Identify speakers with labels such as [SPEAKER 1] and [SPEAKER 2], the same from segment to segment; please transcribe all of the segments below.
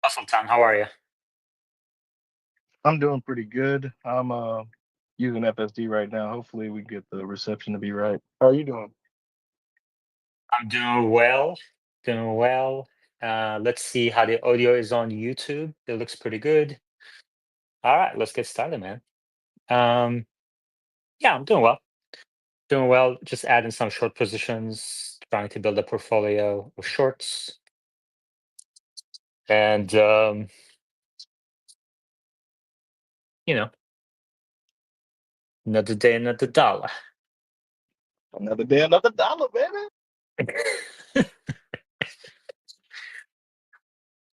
[SPEAKER 1] Awesome, Tom. How are you?
[SPEAKER 2] I'm doing pretty good. I'm using FSD right now. Hopefully we get the reception to be right. How are you doing?
[SPEAKER 1] I'm doing well. Doing well. Let's see how the audio is on YouTube. It looks pretty good. All right, let's get started, man. Um, yeah, I'm doing well. Doing well. Just adding some short positions, trying to build a portfolio of shorts, and you know, another day, another dollar.
[SPEAKER 2] Another day, another dollar, baby.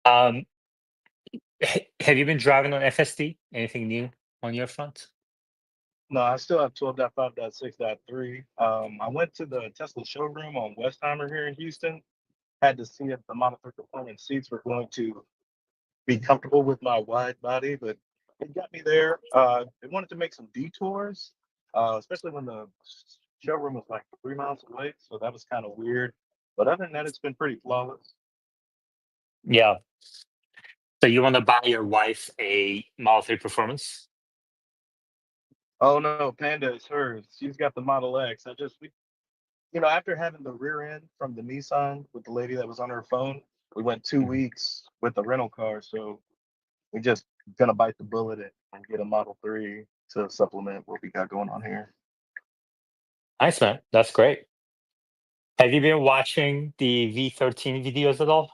[SPEAKER 1] um, have you been driving on FSD? Anything new on your front?
[SPEAKER 2] No, I still have 12.5.6.3. I went to the Tesla showroom on Westheimer here in Houston. Had to see if the Model 3 Performance seats were going to be comfortable with my wide body, but it got me there. They wanted to make some detours, especially when the showroom was like 3 miles away. So that was kind of weird. But other than that, it's been pretty flawless.
[SPEAKER 1] Yeah. So you want to buy your wife a Model 3 Performance?
[SPEAKER 2] Oh no, Panda is hers. She's got the Model X. After having the rear end from the Nissan with the lady that was on her phone, we went two
[SPEAKER 1] Mhm.
[SPEAKER 2] weeks with the rental car. So we just gonna bite the bullet and get a Model 3 to supplement what we got going on here.
[SPEAKER 1] Nice, man. That's great. Have you been watching the V13 videos at all?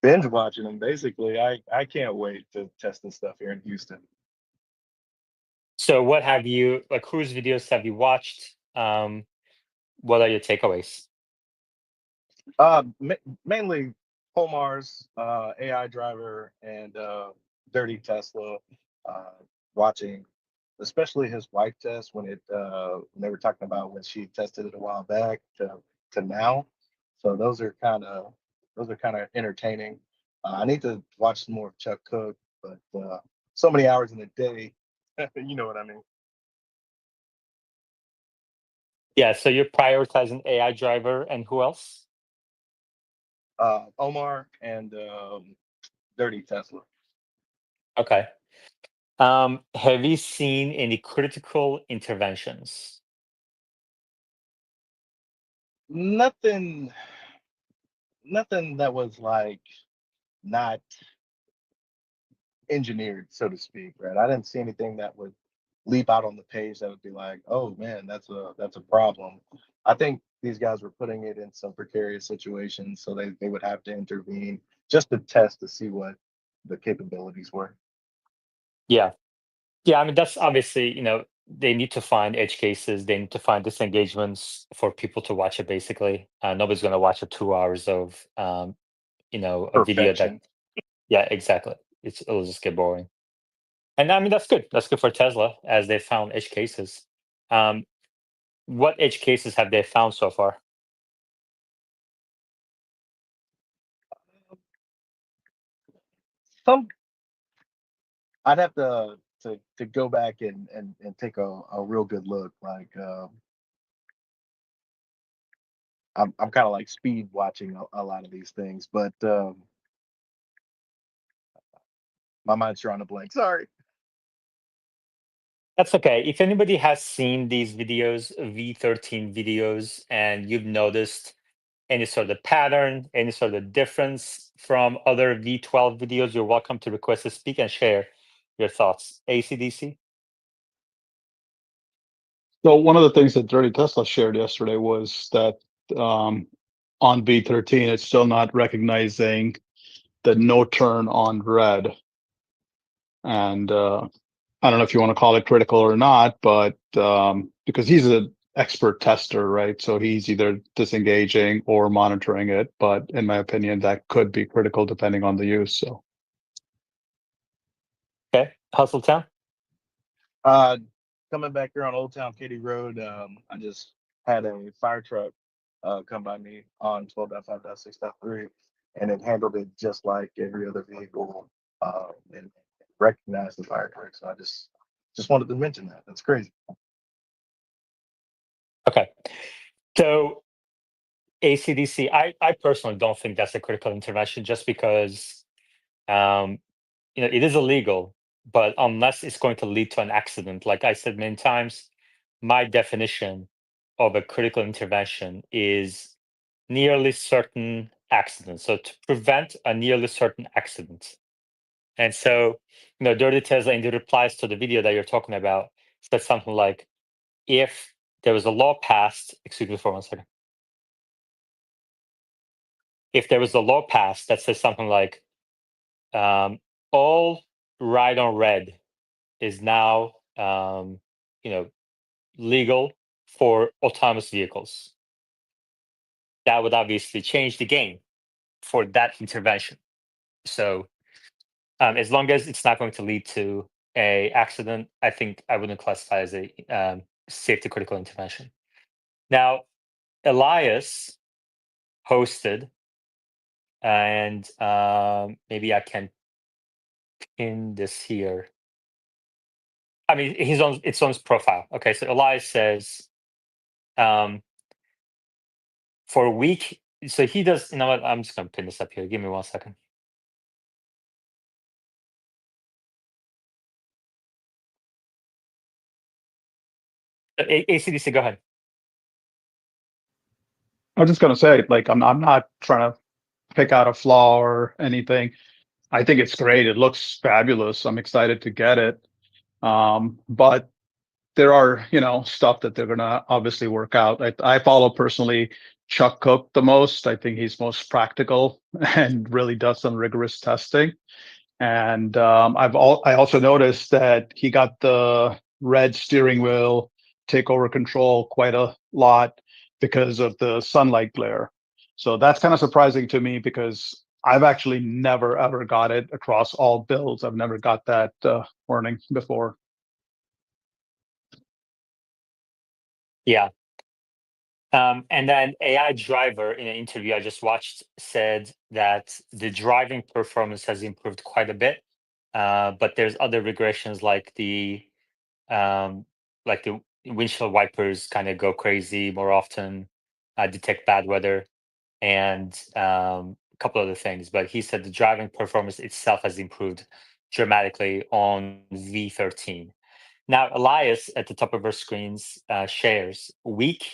[SPEAKER 2] Binge watching them basically. I can't wait to test this stuff here in Houston.
[SPEAKER 1] So what have you like whose videos have you watched? What are your takeaways?
[SPEAKER 2] Mainly Homar's AI driver and Dirty Tesla. Uh, Watching, especially his wife test when they were talking about when she tested it a while back to now. So those are kind of entertaining. I need to watch some more of Chuck Cook, but so many hours in a day, you know what I mean.
[SPEAKER 1] Yeah, so you're prioritizing AI driver and who else?
[SPEAKER 2] Omar and Dirty Tesla.
[SPEAKER 1] Okay. Have you seen any critical interventions?
[SPEAKER 2] Nothing, nothing that was like not engineered, so to speak, right? I didn't see anything that would leap out on the page that would be like, oh man, that's a problem. I think these guys were putting it in some precarious situations, so they would have to intervene just to test to see what the capabilities were.
[SPEAKER 1] Yeah. Yeah, I mean that's obviously, they need to find edge cases, they need to find disengagements for people to watch it basically. Nobody's gonna watch a 2 hours of a video that
[SPEAKER 2] Perfection.
[SPEAKER 1] yeah, exactly. It'll just get boring. And I mean, that's good. That's good for Tesla as they found edge cases. Um, what edge cases have they found so far?
[SPEAKER 2] Some I'd have to go back and take a real good look. Like I'm kind of like speed watching a lot of these things, but my mind's drawing a blank. Sorry.
[SPEAKER 1] That's okay. If anybody has seen these videos, V13 videos, and you've noticed any sort of pattern, any sort of difference from other V12 videos, you're welcome to request to speak and share your thoughts. ACDC?
[SPEAKER 3] So one of the things that Dirty Tesla shared yesterday was that um, on B13, it's still not recognizing the no turn on red. And I don't know if you want to call it critical or not, but because he's an expert tester, right? So he's either disengaging or monitoring it. But in my opinion, that could be critical depending on the use. So
[SPEAKER 1] Okay. Hustle Town?
[SPEAKER 2] Uh, Coming back here on Old Town Katy Road, I just had a fire truck come by me on 12.5.6.3, and it handled it just like every other vehicle and recognized the fire truck. So I just wanted to mention that. That's crazy.
[SPEAKER 1] Okay. So ACDC, I personally don't think that's a critical intervention just because, um, it is illegal, but unless it's going to lead to an accident, like I said many times, my definition of a critical intervention is nearly certain accident. So to prevent a nearly certain accident. And so, Dirty Tesla in the replies to the video that you're talking about said something like, if there was a law passed, excuse me for 1 second. If there was a law passed that says something like, all ride on red is now, you know, legal for autonomous vehicles, that would obviously change the game for that intervention. So, as long as it's not going to lead to a accident, I think I wouldn't classify as a safety critical intervention. Now, Elias hosted, and maybe I can pin this here. I mean, it's on his profile. Okay, so Elias says, um, for a week. So he does. You know what? I'm just gonna pin this up here. Give me 1 second. ACDC, go ahead.
[SPEAKER 3] I was just gonna say, like, I'm not trying to pick out a flaw or anything. I think it's great. It looks fabulous. I'm excited to get it. But there are, stuff that they're gonna obviously work out. I follow personally Chuck Cook the most. I think he's most practical and really does some rigorous testing. And I also noticed that he got the red steering wheel takeover control quite a lot because of the sunlight glare. So that's kind of surprising to me because I've actually never ever got it across all builds. I've never got that warning before.
[SPEAKER 1] Yeah. And then AI Driver in an interview I just watched said that the driving performance has improved quite a bit, but there's other regressions um, like the windshield wipers kind of go crazy more often, detect bad weather, and a couple other things. But he said the driving performance itself has improved dramatically on V13. Now, Elias at the top of our screens shares week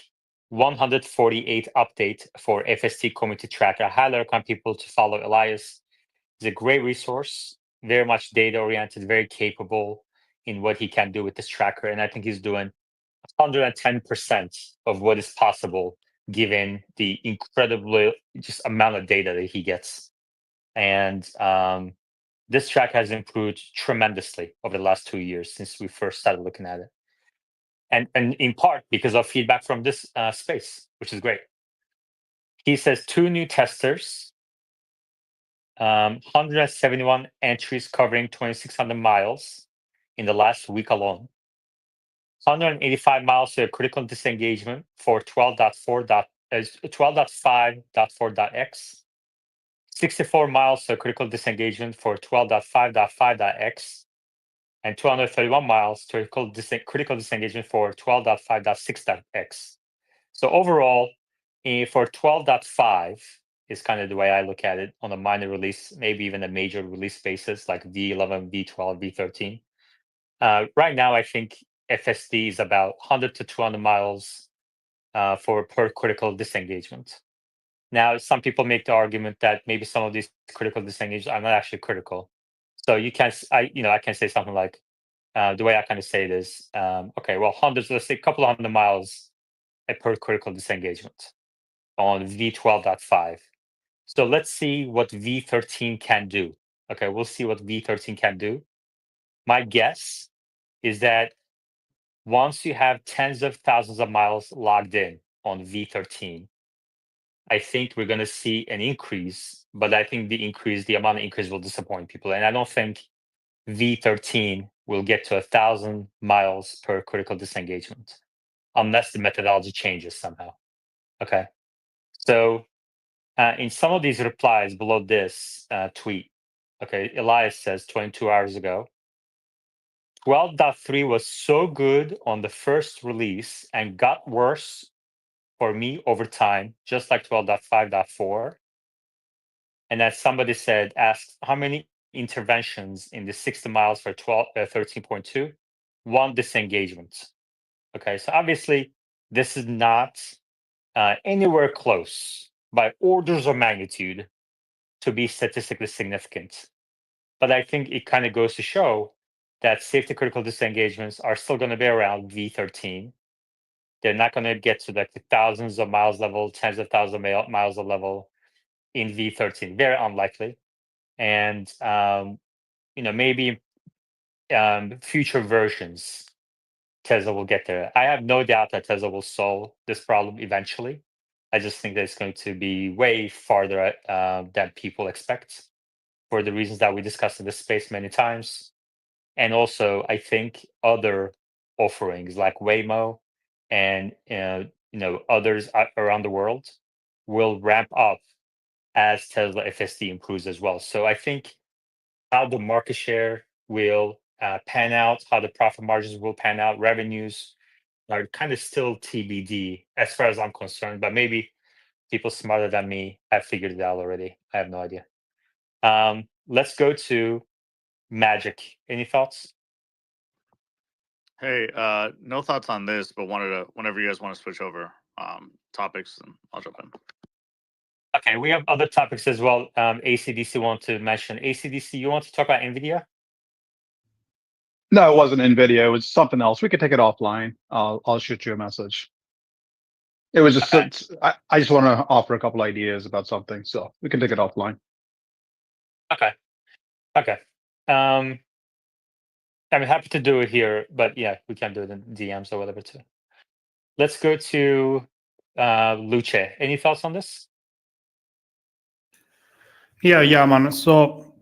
[SPEAKER 1] 148 update for FST community tracker. I highly recommend people to follow Elias. He's a great resource, very much data oriented, very capable in what he can do with this tracker. And I think he's doing 110% of what is possible given the incredibly just amount of data that he gets. And this track has improved tremendously over the last 2 years since we first started looking at it, and in part because of feedback from this space, which is great. He says 2 new testers, 171 entries covering 2,600 miles in the last week alone, 185 miles to a critical disengagement for 12.5.4.x, 64 miles to a critical disengagement for 12.5.5.x, and 231 miles to a critical disengagement for 12.5.6.x. So overall, for 12.5 is kind of the way I look at it on a minor release, maybe even a major release basis like V11, V12, V13. Right now, I think FSD is about 100 to 200 miles for per critical disengagement. Now, some people make the argument that maybe some of these critical disengagements are not actually critical. So you can, I can say something like, the way I kind of say it is, okay, well, hundreds, let's say a couple of hundred miles per critical disengagement on V12.5. So let's see what V13 can do. Okay, we'll see what V13 can do. My guess is that once you have tens of thousands of miles logged in on V13, I think we're going to see an increase, but I think the amount of increase will disappoint people. And I don't think V13 will get to 1,000 miles per critical disengagement unless the methodology changes somehow. Okay. So in some of these replies below this tweet, okay, Elias says 22 hours ago, 12.3 was so good on the first release and got worse for me over time, just like 12.5.4. And as somebody said, asked how many interventions in the 60 miles for 13.2? One disengagement. Okay, so obviously this is not anywhere close by orders of magnitude to be statistically significant. But I think it kind of goes to show that safety critical disengagements are still going to be around V13. They're not going to get to like the thousands of miles level, tens of thousands of miles of level in V13. Very unlikely. And maybe future versions Tesla will get there. I have no doubt that Tesla will solve this problem eventually. I just think that it's going to be way farther than people expect for the reasons that we discussed in this space many times. And also, I think other offerings like Waymo and others around the world will ramp up as Tesla FSD improves as well. So I think how the market share will pan out, how the profit margins will pan out, revenues are kind of still TBD as far as I'm concerned. But maybe people smarter than me have figured it out already. I have no idea. Let's go to Magic. Any thoughts?
[SPEAKER 4] Hey, no thoughts on this, but whenever you guys want to switch over topics, and I'll jump in.
[SPEAKER 1] Okay, we have other topics as well. ACDC want to mention. ACDC, you want to talk about NVIDIA?
[SPEAKER 3] No, it wasn't NVIDIA. It was something else. We could take it offline. I'll shoot you a message. It was just,
[SPEAKER 1] Okay.
[SPEAKER 3] I just want to offer a couple ideas about something, so we can take it offline.
[SPEAKER 1] Okay. I'm happy to do it here, but yeah, we can do it in DMs or whatever too. Let's go to Luce. Any thoughts on this?
[SPEAKER 5] Yeah, man. So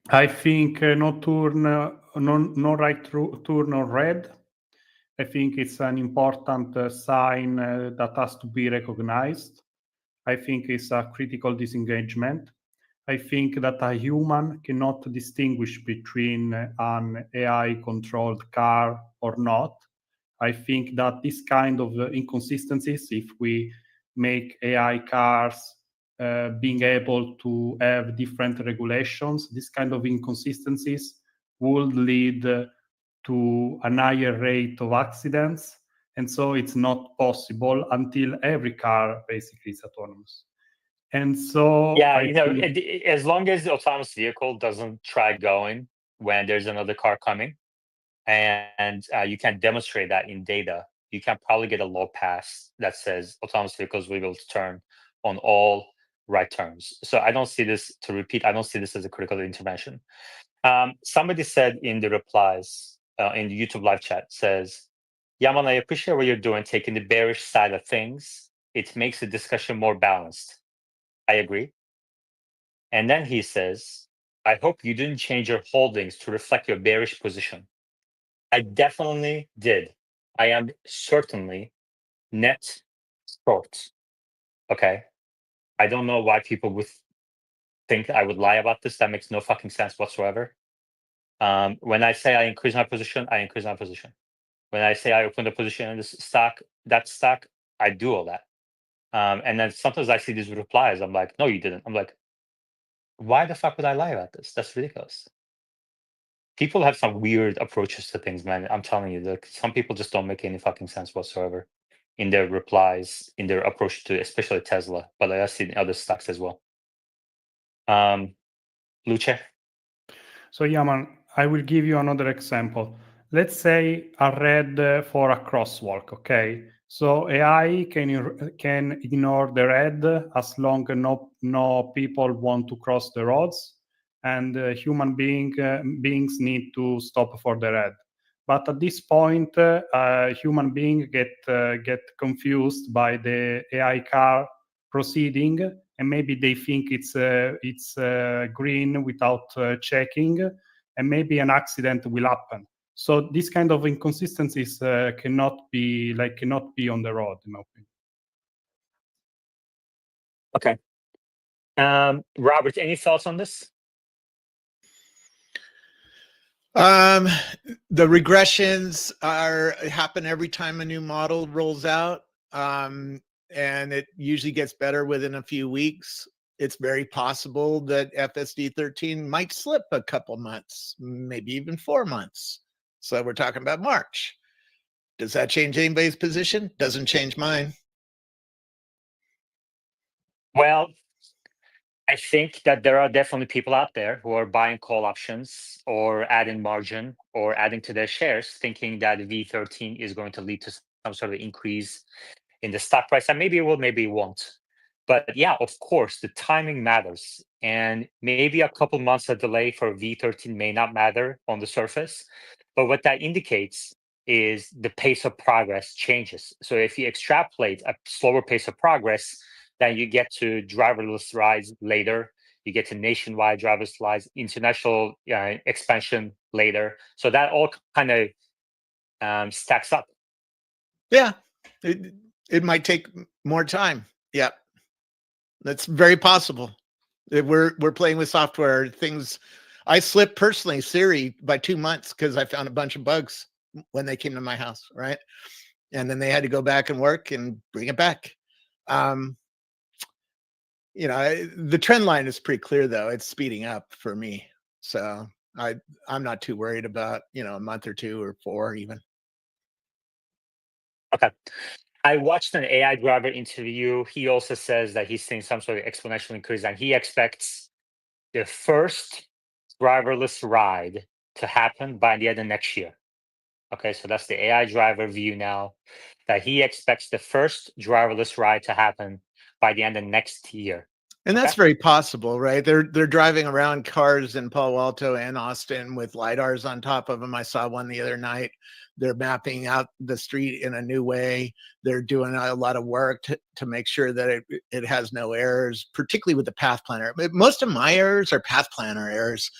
[SPEAKER 5] I think no turn, no right turn on red. I think it's an important sign that has to be recognized. I think it's a critical disengagement. I think that a human cannot distinguish between an AI-controlled car or not. I think that this kind of inconsistencies, if we make AI cars being able to have different regulations, this kind of inconsistencies would lead to a higher rate of accidents. And so it's not possible until every car basically is autonomous. And so
[SPEAKER 1] Yeah,
[SPEAKER 5] I think,
[SPEAKER 1] as long as the autonomous vehicle doesn't try going when there's another car coming, and you can demonstrate that in data, you can probably get a law passed that says autonomous vehicles will be able to turn on all right turns. So I don't see this, to repeat, I don't see this as a critical intervention. Somebody said in the replies in the YouTube live chat, says, Yaman, I appreciate what you're doing, taking the bearish side of things. It makes the discussion more balanced. I agree. And then he says, I hope you didn't change your holdings to reflect your bearish position. I definitely did. I am certainly net short. Okay. I don't know why people would think I would lie about this. That makes no fucking sense whatsoever. When I say I increase my position, I increase my position. When I say I open a position in this stock, that stock, I do all that. And then sometimes I see these replies. I'm like, no, you didn't. I'm like, why the fuck would I lie about this? That's ridiculous. People have some weird approaches to things, man. I'm telling you, like, some people just don't make any fucking sense whatsoever in their replies, in their approach to especially Tesla, but I see in other stocks as well. Luce?
[SPEAKER 5] so Yaman, I will give you another example. Let's say a red for a crosswalk, okay? So AI can ignore the red as long as no people want to cross the roads, and human beings need to stop for the red. But at this point, human beings get confused by the AI car proceeding, and maybe they think it's green without checking, and maybe an accident will happen. So this kind of inconsistencies cannot be on the road, in my opinion.
[SPEAKER 1] Okay. Robert, any thoughts on this?
[SPEAKER 6] The regressions happen every time a new model rolls out. and it usually gets better within a few weeks, it's very possible that FSD 13 might slip a couple months, maybe even 4 months. So we're talking about March. Does that change anybody's position? Doesn't change mine.
[SPEAKER 1] Well, I think that there are definitely people out there who are buying call options or adding margin or adding to their shares, thinking that V13 is going to lead to some sort of increase in the stock price. And maybe it will, maybe it won't. But yeah, of course, the timing matters. And maybe a couple months of delay for V13 may not matter on the surface. But what that indicates is the pace of progress changes. So if you extrapolate a slower pace of progress, then you get to driverless rides later. You get to nationwide driverless rides, international expansion later. So that all kind of stacks up.
[SPEAKER 6] Yeah, it might take more time. Yeah, that's very possible. We're playing with software things. I slipped personally Siri by 2 months because I found a bunch of bugs when they came to my house, right? And then they had to go back and work and bring it back. The trend line is pretty clear, though. It's speeding up for me. So I'm not too worried about, a month or 2 or 4 even.
[SPEAKER 1] Okay. I watched an AI driver interview. He also says that he's seeing some sort of exponential increase and he expects the first driverless ride to happen by the end of next year. Okay, so that's the AI driver view now, that he expects the first driverless ride to happen by the end of next year.
[SPEAKER 6] And that's very possible, right? They're driving around cars in Palo Alto and Austin with lidars on top of them. I saw one the other night. They're mapping out the street in a new way. They're doing a lot of work to make sure that it has no errors, particularly with the path planner. Most of my errors are path planner errors.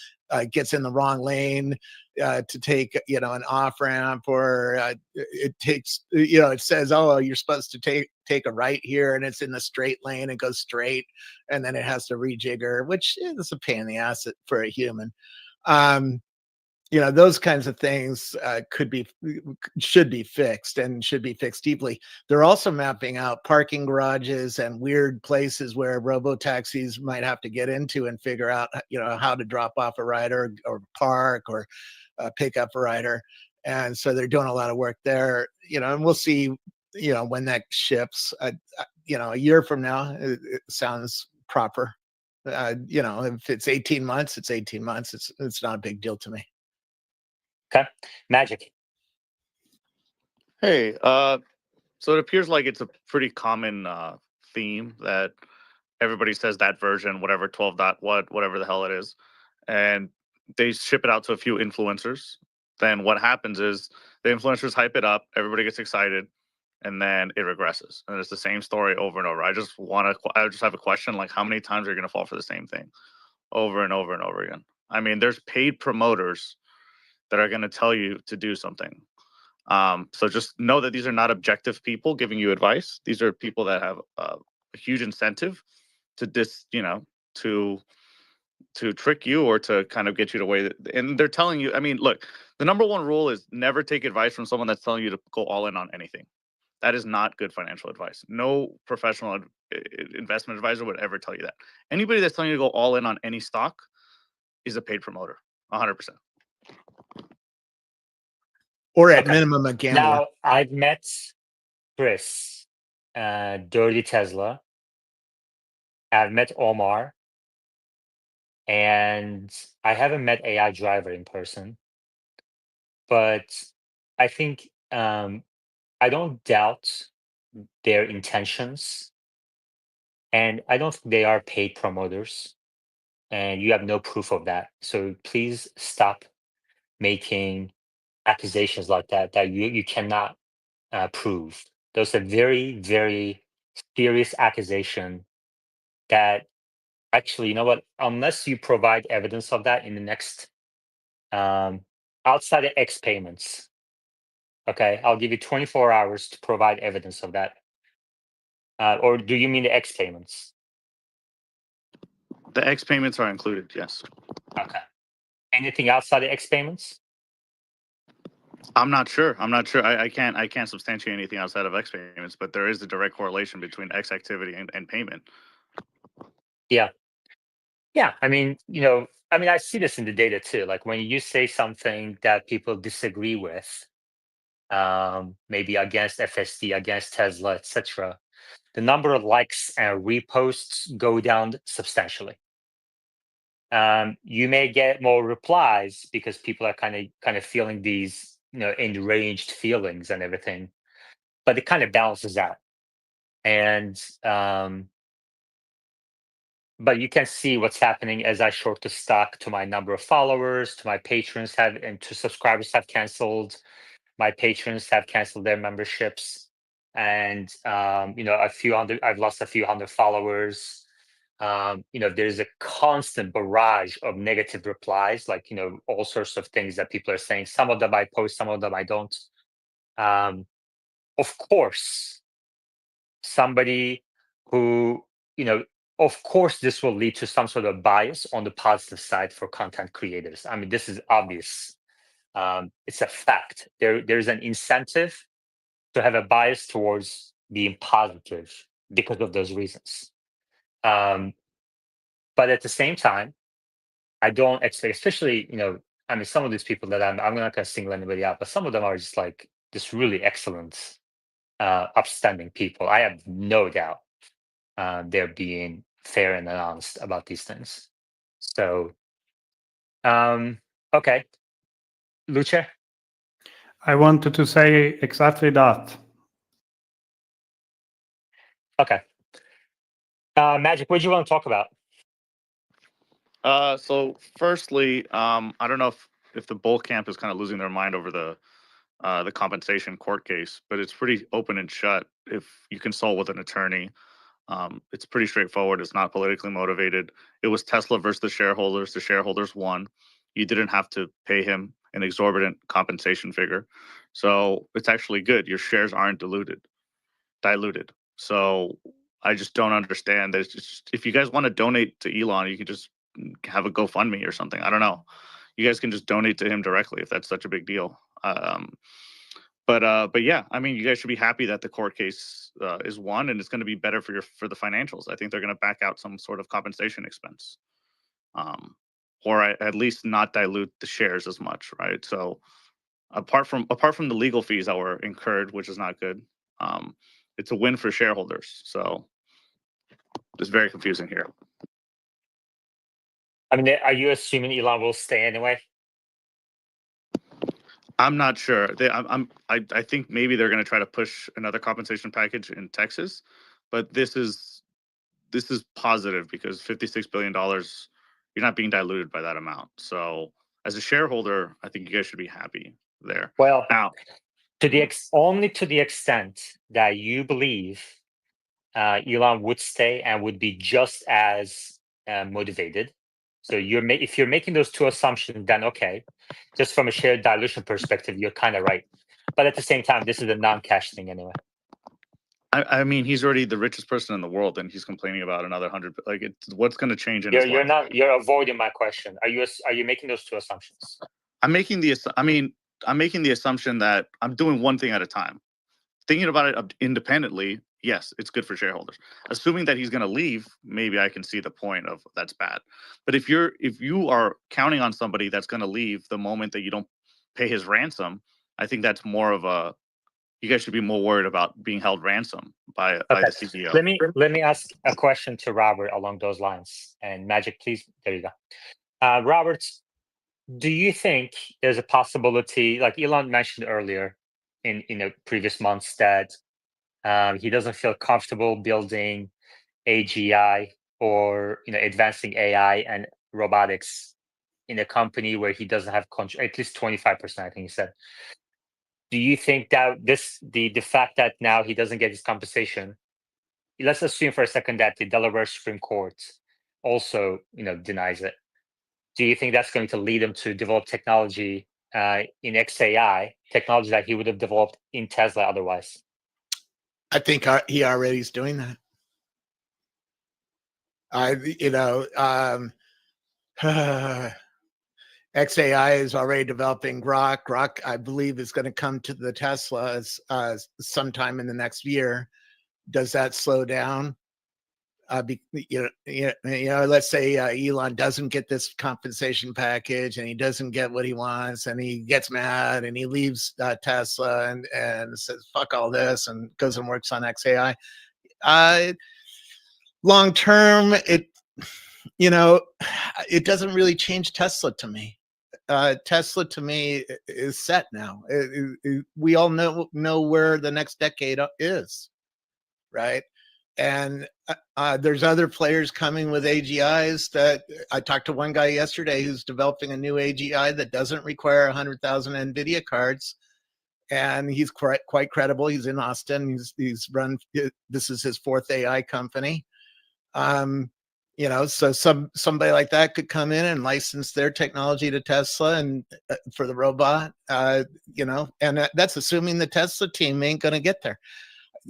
[SPEAKER 6] Gets in the wrong lane to take, an off ramp, or it takes, it says, oh, you're supposed to take a right here, and it's in the straight lane. It goes straight, and then it has to rejigger, which is a pain in the ass for a human. Those kinds of things should be fixed and should be fixed deeply. They're also mapping out parking garages and weird places where robo-taxis might have to get into and figure out, how to drop off a rider or park or pick up a rider. And so they're doing a lot of work there, and we'll see, when that ships. A year from now, it sounds proper. If it's 18 months, it's 18 months. It's not a big deal to me.
[SPEAKER 1] Okay, Magic.
[SPEAKER 4] Hey, so it appears like it's a pretty common theme that everybody says that version, whatever 12 dot whatever the hell it is, and they ship it out to a few influencers. Then what happens is the influencers hype it up, everybody gets excited, and then it regresses, and it's the same story over and over. I just have a question, like, how many times are you going to fall for the same thing over and over and over again? I mean, there's paid promoters that are going to tell you to do something. So just know that these are not objective people giving you advice. These are people that have a huge incentive to to trick you or to kind of get you to way that, and they're telling you, I mean, look, the number one rule is never take advice from someone that's telling you to go all in on anything. That is not good financial advice. No professional investment advisor would ever tell you that. Anybody that's telling you to go all in on any stock is a paid promoter, 100%.
[SPEAKER 6] Or at minimum, a gambler.
[SPEAKER 1] Now, I've met Chris, Dirty Tesla. I've met Omar. And I haven't met AI Driver in person. But I think I don't doubt their intentions. And I don't think they are paid promoters. And you have no proof of that. So please stop making accusations like that you cannot prove. Those are very, very serious accusation that actually, you know what? Unless you provide evidence of that in the next outside of X payments, okay, I'll give you 24 hours to provide evidence of that. Or do you mean the X payments?
[SPEAKER 4] The X payments are included, yes.
[SPEAKER 1] Okay. Anything outside of X payments?
[SPEAKER 4] I'm not sure. I can't substantiate anything outside of X payments, but there is a direct correlation between X activity and payment.
[SPEAKER 1] Yeah. I mean, I see this in the data too. Like when you say something that people disagree with, maybe against FSD, against Tesla, etc., the number of likes and reposts go down substantially. You may get more replies because people are kind of feeling these, enraged feelings and everything, but it kind of balances out. And but you can see what's happening as I short the stock to my number of followers, to my patrons and to subscribers have canceled. My patrons have canceled their memberships, and I've lost a few hundred followers. There's a constant barrage of negative replies, like all sorts of things that people are saying. Some of them I post, some of them I don't. Of course, somebody who of course this will lead to some sort of bias on the positive side for content creators. I mean, this is obvious. It's a fact. There's an incentive to have a bias towards being positive because of those reasons. But at the same time, I don't expect, especially, some of these people that I'm not going to single anybody out, but some of them are just really excellent, upstanding people. I have no doubt they're being fair and honest about these things. So, okay, Luce.
[SPEAKER 5] I wanted to say exactly that.
[SPEAKER 1] Okay, Magic. What do you want to talk about?
[SPEAKER 4] So firstly, I don't know if the bull camp is kind of losing their mind over the compensation court case, but it's pretty open and shut. If you consult with an attorney, it's pretty straightforward. It's not politically motivated. It was Tesla versus the shareholders. The shareholders won. You didn't have to pay him an exorbitant compensation figure, so it's actually good. Your shares aren't diluted. So I just don't understand. There's just, if you guys want to donate to Elon, you can just have a GoFundMe or something. I don't know. You guys can just donate to him directly if that's such a big deal. But yeah, I mean, you guys should be happy that the court case is won, and it's going to be better for the financials. I think they're going to back out some sort of compensation expense, or at least not dilute the shares as much, right? So apart from the legal fees that were incurred, which is not good, it's a win for shareholders. So it's very confusing here.
[SPEAKER 1] I mean, are you assuming Elon will stay anyway?
[SPEAKER 4] I'm not sure. I think maybe they're going to try to push another compensation package in Texas, but this is positive because $56 billion, you're not being diluted by that amount. So as a shareholder, I think you guys should be happy there.
[SPEAKER 1] Well,
[SPEAKER 4] Now,
[SPEAKER 1] only to the extent that you believe Elon would stay and would be just as motivated. So if you're making those two assumptions, then okay, just from a share dilution perspective, you're kind of right. But at the same time, this is a non-cash thing anyway.
[SPEAKER 4] I mean, he's already the richest person in the world, and he's complaining about another 100. Like, what's going to change in his life?
[SPEAKER 1] You're avoiding my question. Are you making those two assumptions?
[SPEAKER 4] I'm making the assumption that I'm doing one thing at a time. Thinking about it independently, yes, it's good for shareholders. Assuming that he's going to leave, maybe I can see the point of that's bad. But if you are counting on somebody that's going to leave the moment that you don't pay his ransom, I think that's more of a, you guys should be more worried about being held ransom by the CEO.
[SPEAKER 1] Let me ask a question to Robert along those lines. And Magic, please, there you go. Robert, do you think there's a possibility, like Elon mentioned earlier in previous months, that he doesn't feel comfortable building AGI or advancing AI and robotics in a company where he doesn't have control, at least 25%, I think he said. Do you think that the fact that now he doesn't get his compensation, let's assume for a second that the Delaware Supreme Court also denies it. Do you think that's going to lead him to develop technology in XAI, technology that he would have developed in Tesla otherwise?
[SPEAKER 6] I think he already is doing that. XAI is already developing Grok. Grok, I believe, is going to come to the Teslas sometime in the next year. Does that slow down? Let's say Elon doesn't get this compensation package and he doesn't get what he wants and he gets mad and he leaves Tesla and says, fuck all this, and goes and works on XAI. Long term, it doesn't really change Tesla to me. Tesla to me is set now. We all know where the next decade is, right? And there's other players coming with AGIs that I talked to one guy yesterday who's developing a new AGI that doesn't require 100,000 NVIDIA cards. And he's quite credible. He's in Austin. He's run, this is his fourth AI company. So somebody like that could come in and license their technology to Tesla and for the robot, and that's assuming the Tesla team ain't going to get there,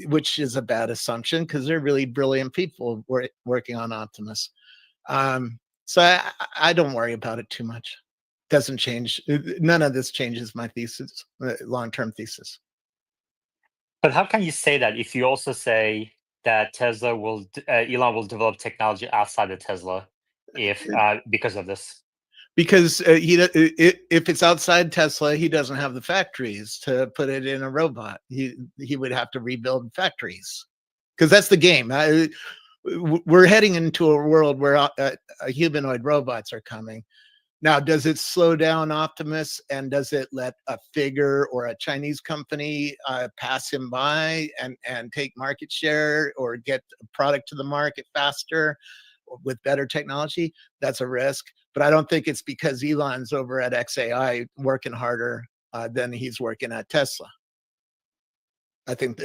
[SPEAKER 6] which is a bad assumption because they're really brilliant people working on Optimus. So I don't worry about it too much. Doesn't change. None of this changes my thesis, long-term thesis.
[SPEAKER 1] But how can you say that if you also say that Elon will develop technology outside of Tesla because of this?
[SPEAKER 6] Because if it's outside Tesla, he doesn't have the factories to put it in a robot. He would have to rebuild factories, because that's the game. We're heading into a world where humanoid robots are coming. Now, does it slow down Optimus, and does it let a figure or a Chinese company pass him by and take market share or get a product to the market faster with better technology? That's a risk. But I don't think it's because Elon's over at XAI working harder than he's working at Tesla. I think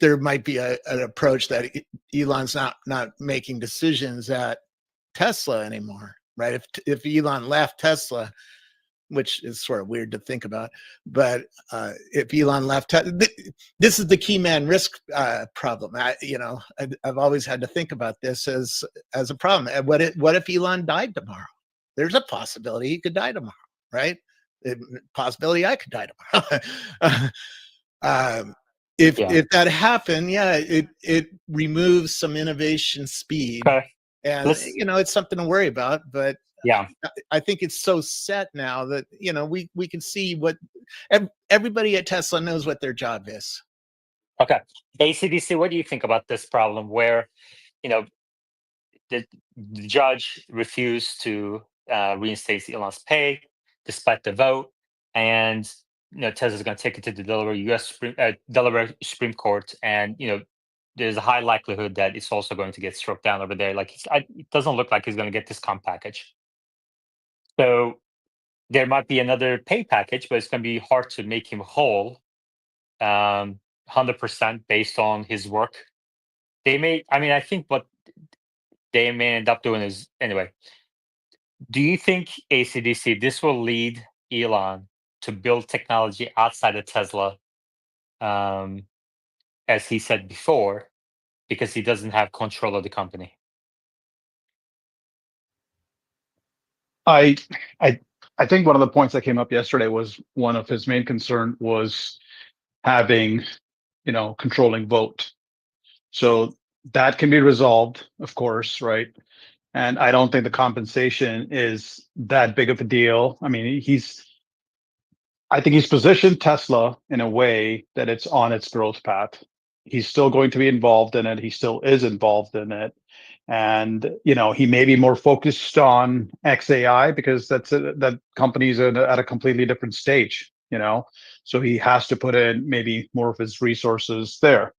[SPEAKER 6] there might be an approach that Elon's not making decisions at Tesla anymore, right? If Elon left Tesla, which is sort of weird to think about, but if Elon left, this is the key man risk problem. I've always had to think about this as a problem. What if Elon died tomorrow? There's a possibility he could die tomorrow, right? Possibility I could die tomorrow. If that happened, it removes some innovation speed.
[SPEAKER 1] Okay.
[SPEAKER 6] And it's something to worry about, but
[SPEAKER 1] yeah,
[SPEAKER 6] I think it's so set now that we can see what everybody at Tesla knows what their job is.
[SPEAKER 1] Okay, ACDC, what do you think about this problem where the judge refused to reinstate Elon's pay despite the vote, and Tesla's going to take it to the Delaware Supreme Court, and there's a high likelihood that it's also going to get struck down over there. Like it doesn't look like he's going to get this comp package. So there might be another pay package, but it's going to be hard to make him whole 100% based on his work. I think what they may end up doing is, anyway, do you think, ACDC, this will lead Elon to build technology outside of Tesla, as he said before, because he doesn't have control of the company?
[SPEAKER 3] I think one of the points that came up yesterday was one of his main concern was having, controlling vote. So that can be resolved, of course, right? And I don't think the compensation is that big of a deal. I mean, I think he's positioned Tesla in a way that it's on its growth path. He's still going to be involved in it. He still is involved in it. And, he may be more focused on XAI because that company's at a completely different stage, so he has to put in maybe more of his resources there.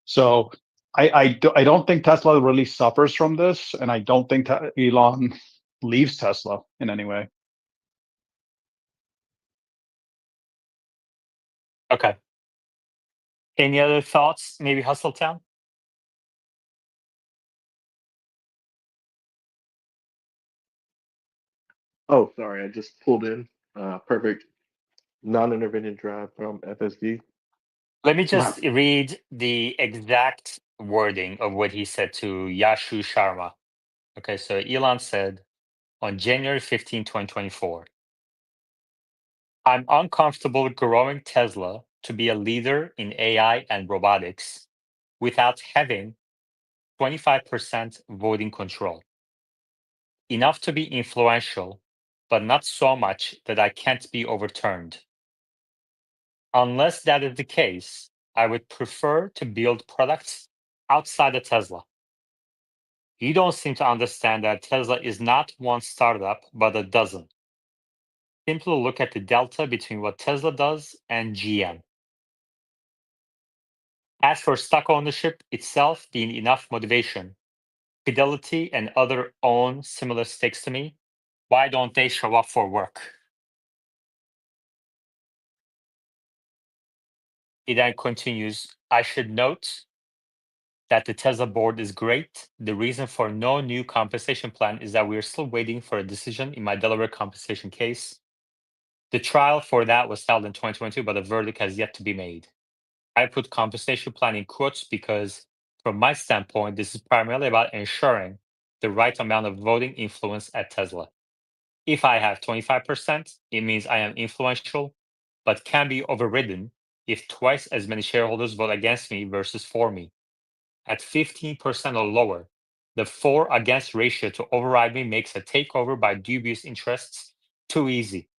[SPEAKER 3] So I don't think Tesla really suffers from this. And I don't think Elon leaves Tesla in any way.
[SPEAKER 1] Okay. Any other thoughts? Maybe Hustletown?
[SPEAKER 7] Oh, sorry, I just pulled in. Perfect non-intermittent drive from FSD.
[SPEAKER 1] Let me just read the exact wording of what he said to Yashu Sharma. Okay, so Elon said, on January 15, 2024. I'm uncomfortable growing Tesla to be a leader in AI and robotics without having 25% voting control. Enough to be influential, but not so much that I can't be overturned. Unless that is the case, I would prefer to build products outside of Tesla. You don't seem to understand that Tesla is not one startup, but a dozen. Simply look at the delta between what Tesla does and GM. As for stock ownership itself being enough motivation, Fidelity and other own similar stakes to me, why don't they show up for work? He then continues, I should note that the Tesla board is great. The reason for no new compensation plan is that we are still waiting for a decision in my Delaware compensation case. The trial for that was held in 2022, but a verdict has yet to be made. I put compensation plan in quotes because, from my standpoint, this is primarily about ensuring the right amount of voting influence at Tesla. If I have 25%, it means I am influential, but can be overridden if twice as many shareholders vote against me versus for me. At 15% or lower, the for against ratio to override me makes a takeover by dubious interests too easy.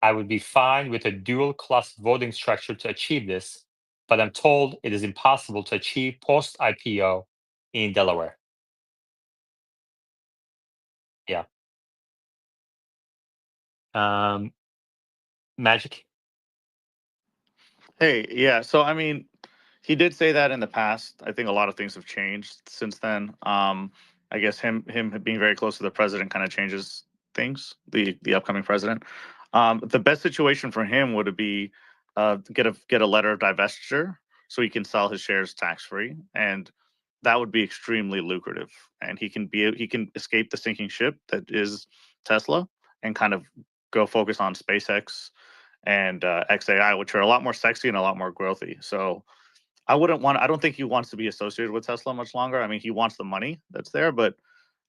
[SPEAKER 1] I would be fine with a dual class voting structure to achieve this, but I'm told it is impossible to achieve post IPO in Delaware. Yeah. Magic?
[SPEAKER 4] Hey, yeah. So I mean, he did say that in the past. I think a lot of things have changed since then. I guess him being very close to the president kind of changes things. The upcoming president. The best situation for him would be get a letter of divestiture so he can sell his shares tax free, and that would be extremely lucrative. And he can escape the sinking ship that is Tesla and kind of go focus on SpaceX and XAI, which are a lot more sexy and a lot more growthy. So I don't think he wants to be associated with Tesla much longer. I mean, he wants the money that's there, but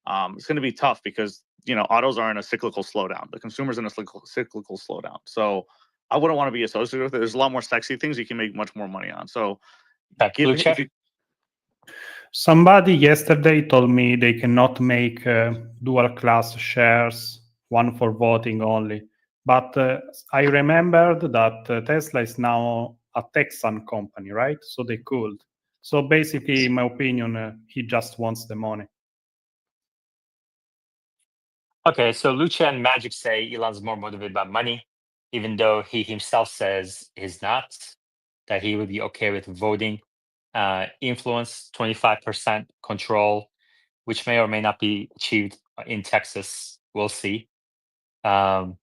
[SPEAKER 4] it's going to be tough because, autos are in a cyclical slowdown. The consumer's in a cyclical slowdown. So I wouldn't want to be associated with it. There's a lot more sexy things you can make much more money on. So
[SPEAKER 1] Blue check?
[SPEAKER 5] Somebody yesterday told me they cannot make dual class shares, one for voting only. But I remembered that Tesla is now a Texan company, right? So they could. So basically, in my opinion, he just wants the money.
[SPEAKER 1] Okay, so Lucha and Magic say Elon's more motivated by money, even though he himself says he's not, that he would be okay with voting influence, 25% control, which may or may not be achieved in Texas. We'll see. Ken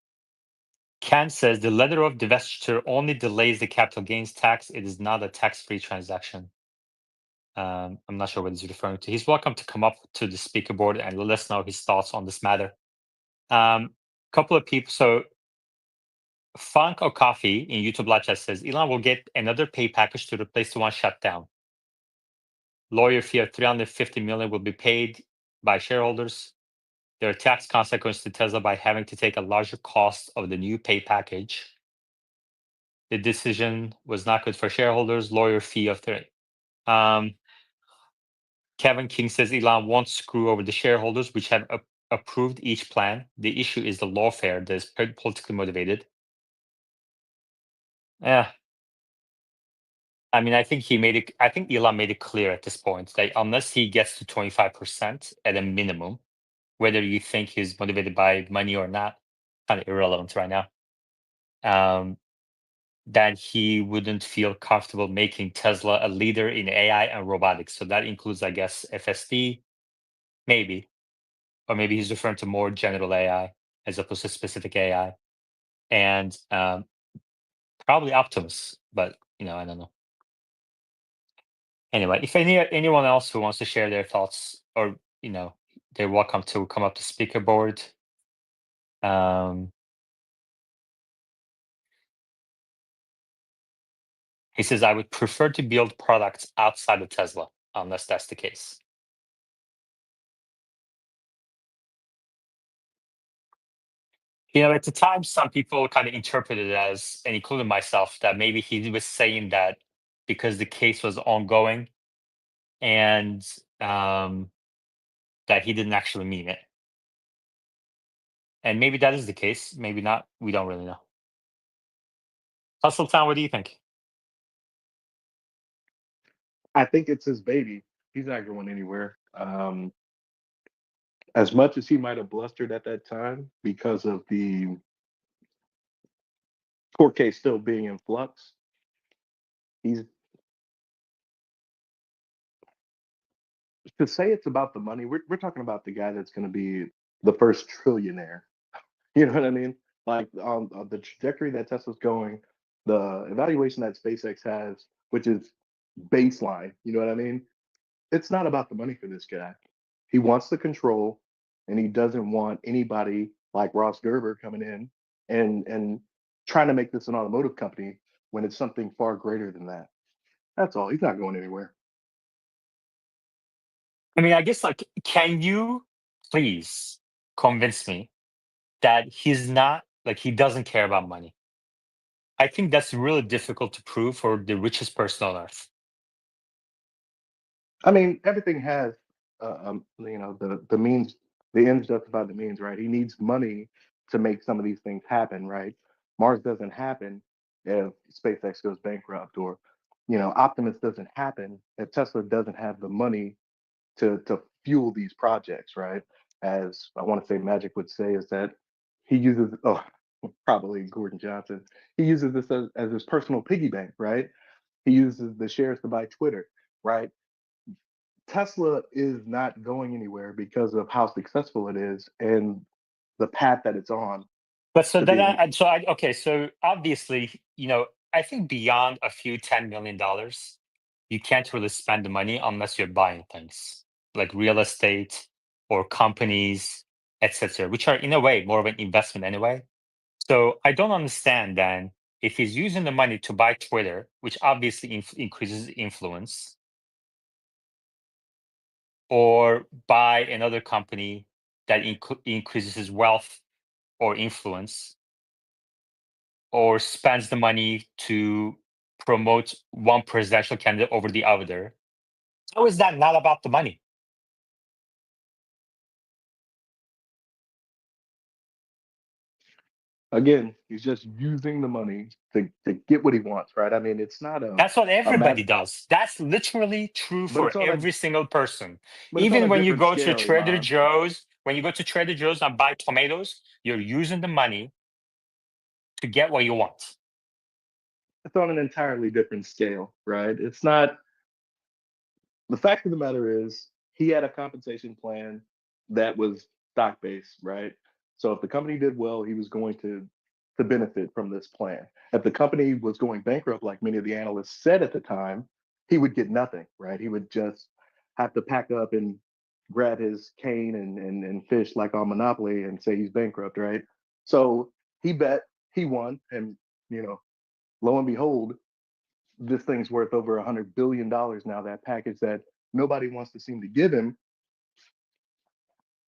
[SPEAKER 1] says the letter of divestiture only delays the capital gains tax. It is not a tax-free transaction. I'm not sure what he's referring to. He's welcome to come up to the speaker board and let us know his thoughts on this matter. Couple of people. So Funk or Coffee in YouTube Live Chat says Elon will get another pay package to replace the one shut down. Lawyer fee of $350 million will be paid by shareholders. There are tax consequences to Tesla by having to take a larger cost of the new pay package. The decision was not good for shareholders. Lawyer fee of Kevin King says Elon won't screw over the shareholders, which have approved each plan. The issue is the lawfare that is politically motivated. Yeah. I mean, I think Elon made it clear at this point that unless he gets to 25% at a minimum, whether you think he's motivated by money or not, kind of irrelevant right now, that he wouldn't feel comfortable making Tesla a leader in AI and robotics. So that includes, I guess, FSD, maybe. Or maybe he's referring to more general AI as opposed to specific AI. And probably Optimus, but, I don't know. Anyway, if anyone else who wants to share their thoughts, or they're welcome to come up to speaker board. He says, I would prefer to build products outside of Tesla, unless that's the case. At the time, some people kind of interpreted it as, and including myself, that maybe he was saying that because the case was ongoing and that he didn't actually mean it. And maybe that is the case. Maybe not. We don't really know. Hustle Town, what do you think?
[SPEAKER 7] I think it's his baby. He's not going anywhere. As much as he might have blustered at that time because of the court case still being in flux, he's to say it's about the money. We're talking about the guy that's going to be the first trillionaire. You know what I mean? Like on the trajectory that Tesla's going, the evaluation that SpaceX has, which is baseline. You know what I mean? It's not about the money for this guy. He wants the control, and he doesn't want anybody like Ross Gerber coming in and trying to make this an automotive company when it's something far greater than that. That's all. He's not going anywhere.
[SPEAKER 1] I mean, I guess, like, can you please convince me that he's not, like, he doesn't care about money? I think that's really difficult to prove for the richest person on earth.
[SPEAKER 7] I mean, everything has, the means, the ends justify the means, right? He needs money to make some of these things happen, right? Mars doesn't happen if SpaceX goes bankrupt, or, Optimus doesn't happen if Tesla doesn't have the money to fuel these projects, right? As I want to say, Magic would say, is that he uses, probably Gordon Johnson, he uses this as his personal piggy bank, right? He uses the shares to buy Twitter, right? Tesla is not going anywhere because of how successful it is and the path that it's on
[SPEAKER 1] But so
[SPEAKER 7] to
[SPEAKER 1] then,
[SPEAKER 7] being.
[SPEAKER 1] okay, so obviously, I think beyond a few $10 million, you can't really spend the money unless you're buying things like real estate or companies, etc., which are in a way more of an investment anyway. So I don't understand then if he's using the money to buy Twitter, which obviously increases influence, or buy another company that increases his wealth or influence, or spends the money to promote one presidential candidate over the other. How is that not about the money?
[SPEAKER 7] Again, he's just using the money to get what he wants, right? I mean, it's not
[SPEAKER 1] That's what
[SPEAKER 7] a
[SPEAKER 1] everybody
[SPEAKER 7] matter,
[SPEAKER 1] does. That's literally true
[SPEAKER 7] but
[SPEAKER 1] for
[SPEAKER 7] it's on a
[SPEAKER 1] every single person.
[SPEAKER 7] but it's on
[SPEAKER 1] Even
[SPEAKER 7] a
[SPEAKER 1] when you
[SPEAKER 7] different
[SPEAKER 1] go to
[SPEAKER 7] scale,
[SPEAKER 1] Trader
[SPEAKER 7] Elon.
[SPEAKER 1] Joe's, and buy tomatoes, you're using the money to get what you want.
[SPEAKER 7] It's on an entirely different scale, right? It's not. The fact of the matter is, he had a compensation plan that was stock based, right? So if the company did well, he was going to benefit from this plan. If the company was going bankrupt, like many of the analysts said at the time, he would get nothing, right? He would just have to pack up and grab his cane and fish like on Monopoly and say he's bankrupt, right? So he bet, he won, and lo and behold, this thing's worth over $100 billion now. That package that nobody wants to seem to give him.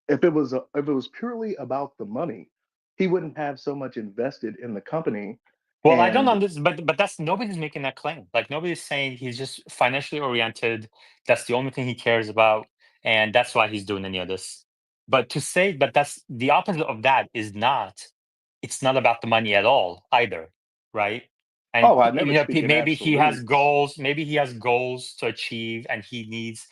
[SPEAKER 7] If it was purely about the money, he wouldn't have so much invested in the company.
[SPEAKER 1] Well, I don't
[SPEAKER 7] And
[SPEAKER 1] understand, but that's nobody's making that claim. Like, nobody's saying he's just financially oriented. That's the only thing he cares about, and that's why he's doing any of this. But to say, but that's the opposite of that is not. It's not about the money at all either, right? And
[SPEAKER 7] I never speak in
[SPEAKER 1] maybe he has
[SPEAKER 7] absolutes.
[SPEAKER 1] goals. Maybe he has goals to achieve, and he needs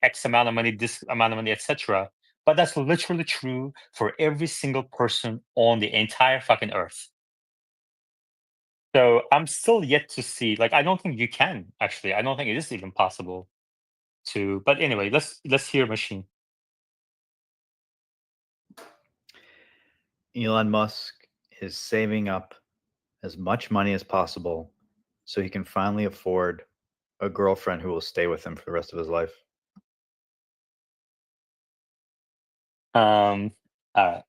[SPEAKER 1] X amount of money, this amount of money, etc. But that's literally true for every single person on the entire fucking earth. So I'm still yet to see. Like, I don't think you can actually. I don't think it is even possible to. But anyway, let's hear Machine.
[SPEAKER 8] Elon Musk is saving up as much money as possible so he can finally afford a girlfriend who will stay with him for the rest of his life.
[SPEAKER 1] All right.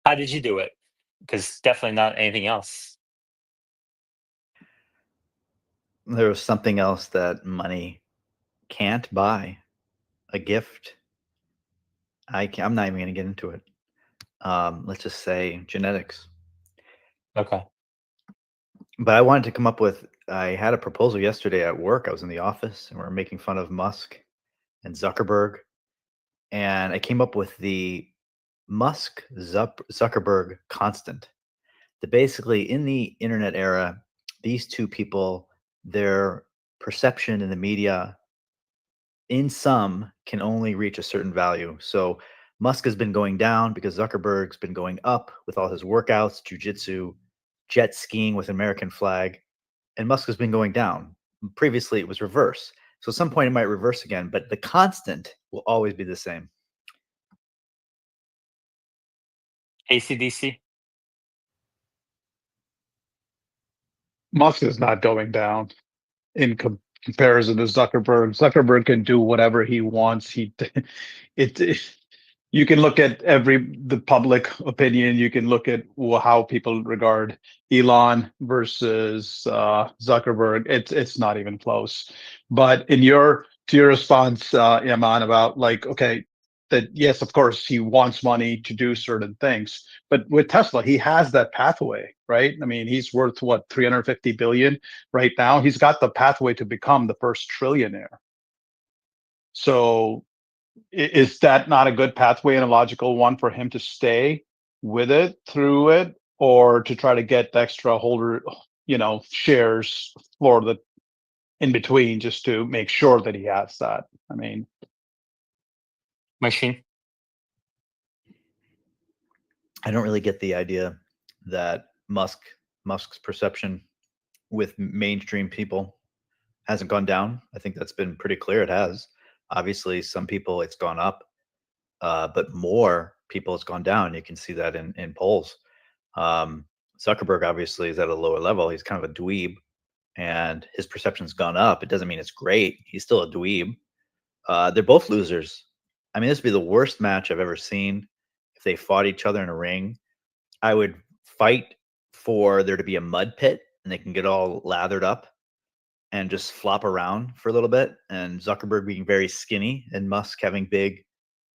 [SPEAKER 1] How did you do it? Because definitely not anything else.
[SPEAKER 8] There was something else that money can't buy. A gift. I'm not even going to get into it. Let's just say genetics.
[SPEAKER 1] Okay.
[SPEAKER 8] But I wanted to come up with. I had a proposal yesterday at work. I was in the office, and we were making fun of Musk and Zuckerberg, and I came up with the Zuckerberg constant. That basically, in the internet era, these two people, their perception in the media, in some, can only reach a certain value. So Musk has been going down because Zuckerberg's been going up with all his workouts, jujitsu, jet skiing with an American flag, and Musk has been going down. Previously, it was reverse. So at some point, it might reverse again, but the constant will always be the same.
[SPEAKER 1] ACDC.
[SPEAKER 3] Musk is not going down in comparison to Zuckerberg. Zuckerberg can do whatever he wants. It you can look at the public opinion. You can look at how people regard Elon versus Zuckerberg. It's not even close. But to your response, Iman, about like, okay, that yes, of course he wants money to do certain things, but with Tesla, he has that pathway, right? I mean, he's worth what, 350 billion right now. He's got the pathway to become the first trillionaire. So is that not a good pathway and a logical one for him to stay with it through it, or to try to get the extra shares for the in between, just to make sure that he has that? I mean,
[SPEAKER 1] Machine.
[SPEAKER 8] I don't really get the idea that Musk's perception with mainstream people hasn't gone down. I think that's been pretty clear. It has. Obviously, some people it's gone up, but more people it's gone down. You can see that in polls. Zuckerberg obviously is at a lower level. He's kind of a dweeb, and his perception's gone up. It doesn't mean it's great. He's still a dweeb. They're both losers. I mean, this would be the worst match I've ever seen. If they fought each other in a ring, I would fight for there to be a mud pit and they can get all lathered up and just flop around for a little bit, and Zuckerberg being very skinny and Musk having big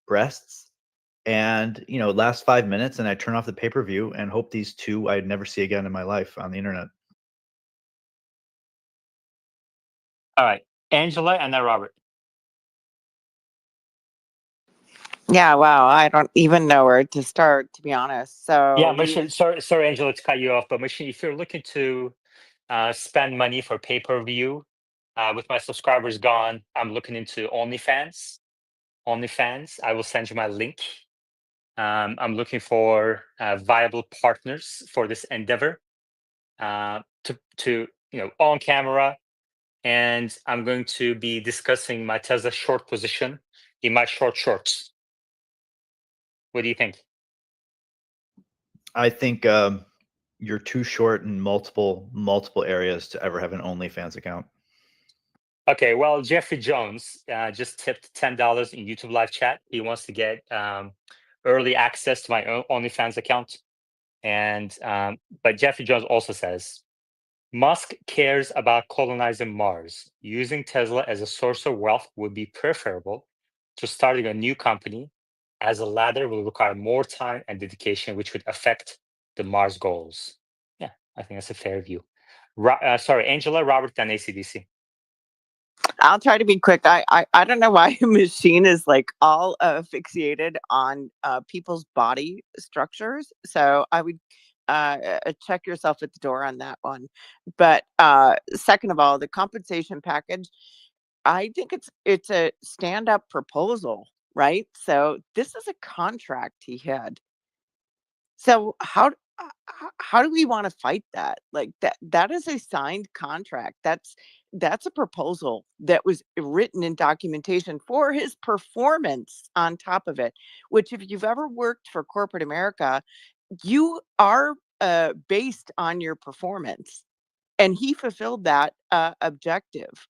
[SPEAKER 8] breasts. And, last 5 minutes and I turn off the pay-per-view and hope these two I'd never see again in my life on the internet.
[SPEAKER 1] All right. Angela and then Robert.
[SPEAKER 9] Yeah, wow. I don't even know where to start, to be honest.
[SPEAKER 1] Yeah,
[SPEAKER 9] So
[SPEAKER 1] Machine. Sorry, Angela, to cut you off, but Machine, if you're looking to spend money for pay-per-view, with my subscribers gone, I'm looking into OnlyFans. I will send you my link. I'm looking for viable partners for this endeavor, to on camera, and I'm going to be discussing my Tesla short position in my shorts. What do you think?
[SPEAKER 8] I think you're too short in multiple areas to ever have an OnlyFans account.
[SPEAKER 1] Okay, well, Jeffrey Jones just tipped $10 in YouTube live chat. He wants to get early access to my OnlyFans account. And but Jeffrey Jones also says, Musk cares about colonizing Mars. Using Tesla as a source of wealth would be preferable to starting a new company, as a latter will require more time and dedication, which would affect the Mars goals. Yeah, I think that's a fair view. Sorry, Angela, Robert, and ACDC.
[SPEAKER 9] I'll try to be quick. I don't know why Machine is like all fixated on people's body structures. So I would check yourself at the door on that one. But second of all, the compensation package, I think it's a stand-up proposal, right? So this is a contract he had. So how do we want to fight that? Like that is a signed contract. That's a proposal that was written in documentation for his performance on top of it, which if you've ever worked for corporate America, you are based on your performance. And he fulfilled that objective.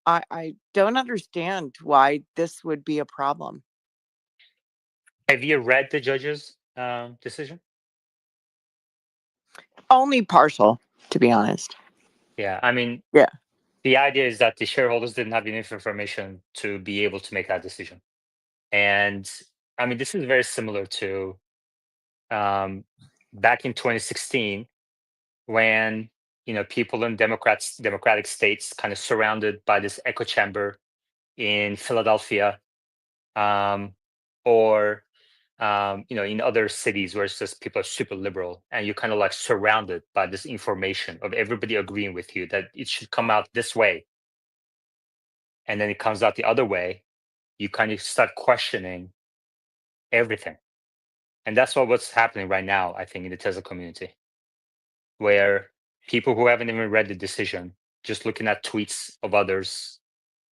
[SPEAKER 9] I don't understand why this would be a problem.
[SPEAKER 1] Have you read the judge's decision?
[SPEAKER 9] Only partial, to be honest.
[SPEAKER 1] Yeah, I mean,
[SPEAKER 9] Yeah.
[SPEAKER 1] the idea is that the shareholders didn't have enough information to be able to make that decision. And I mean, this is very similar to back in 2016 when people in democratic states kind of surrounded by this echo chamber in Philadelphia, or in other cities where it's just people are super liberal, and you're kind of like surrounded by this information of everybody agreeing with you that it should come out this way, and then it comes out the other way. You kind of start questioning everything, and that's what's happening right now, I think, in the Tesla community, where people who haven't even read the decision, just looking at tweets of others,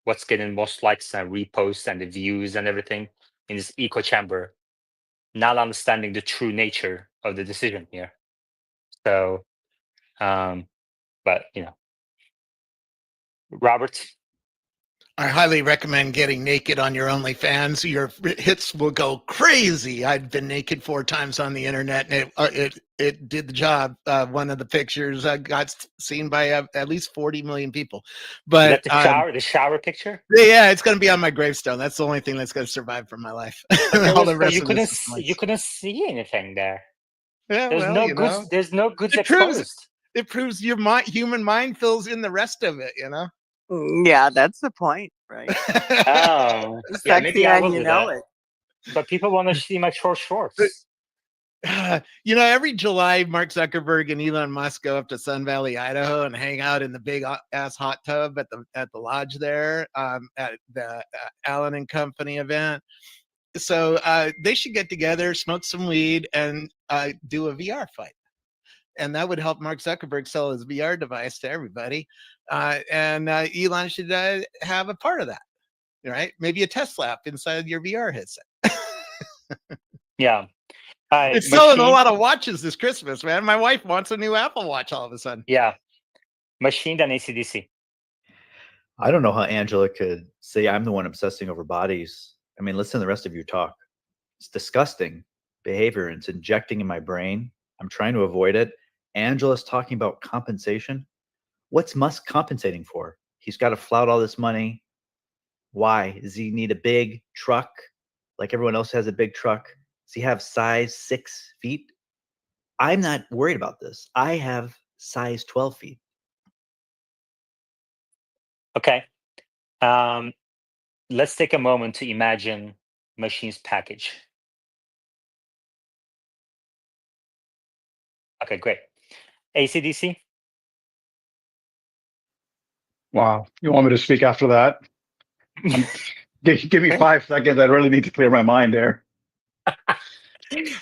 [SPEAKER 1] what's getting most likes and reposts and the views and everything in this echo chamber, not understanding the true nature of the decision here. So, but Robert,
[SPEAKER 6] I highly recommend getting naked on your OnlyFans. Your hits will go crazy. I've been naked 4 times on the internet, and it did the job. One of the pictures got seen by at least 40 million people. But
[SPEAKER 1] is that the shower picture?
[SPEAKER 6] yeah, it's going to be on my gravestone. That's the only thing that's going to survive from my life. All the rest
[SPEAKER 1] you
[SPEAKER 6] of
[SPEAKER 1] couldn't
[SPEAKER 6] this is
[SPEAKER 1] you couldn't see anything there.
[SPEAKER 6] yeah,
[SPEAKER 1] There's
[SPEAKER 6] well,
[SPEAKER 1] no goods. There's no goods
[SPEAKER 6] it proves-
[SPEAKER 1] exposed.
[SPEAKER 6] it proves your human mind fills in the rest of it.
[SPEAKER 9] Yeah, that's the point, right?
[SPEAKER 1] Oh,
[SPEAKER 9] It's
[SPEAKER 1] yeah,
[SPEAKER 9] sexy
[SPEAKER 1] maybe I will
[SPEAKER 9] and
[SPEAKER 1] do
[SPEAKER 9] you know
[SPEAKER 1] that.
[SPEAKER 9] it.
[SPEAKER 1] But people want to see my short shorts.
[SPEAKER 6] Every July, Mark Zuckerberg and Elon Musk go up to Sun Valley, Idaho, and hang out in the big ass hot tub at the lodge there, at the Allen and Company event. So they should get together, smoke some weed, and do a VR fight. And that would help Mark Zuckerberg sell his VR device to everybody. And Elon should have a part of that, right? Maybe a test lap inside your VR headset.
[SPEAKER 1] Yeah.
[SPEAKER 6] It's selling a lot of watches this Christmas, man. My wife wants a new Apple Watch all of a sudden.
[SPEAKER 1] Yeah. Machined and ACDC.
[SPEAKER 8] I don't know how Angela could say I'm the one obsessing over bodies. I mean, listen to the rest of your talk. It's disgusting behavior. It's injecting in my brain. I'm trying to avoid it. Angela's talking about compensation. What's Musk compensating for? He's got to flout all this money. Why? Does he need a big truck like everyone else has a big truck? Does he have size 6 feet? I'm not worried about this. I have size 12 feet.
[SPEAKER 1] Okay. Let's take a moment to imagine Machine's package. Okay, great. ACDC?
[SPEAKER 3] Wow. You want me to speak after that? Give me 5 seconds. I really need to clear my mind there.
[SPEAKER 1] All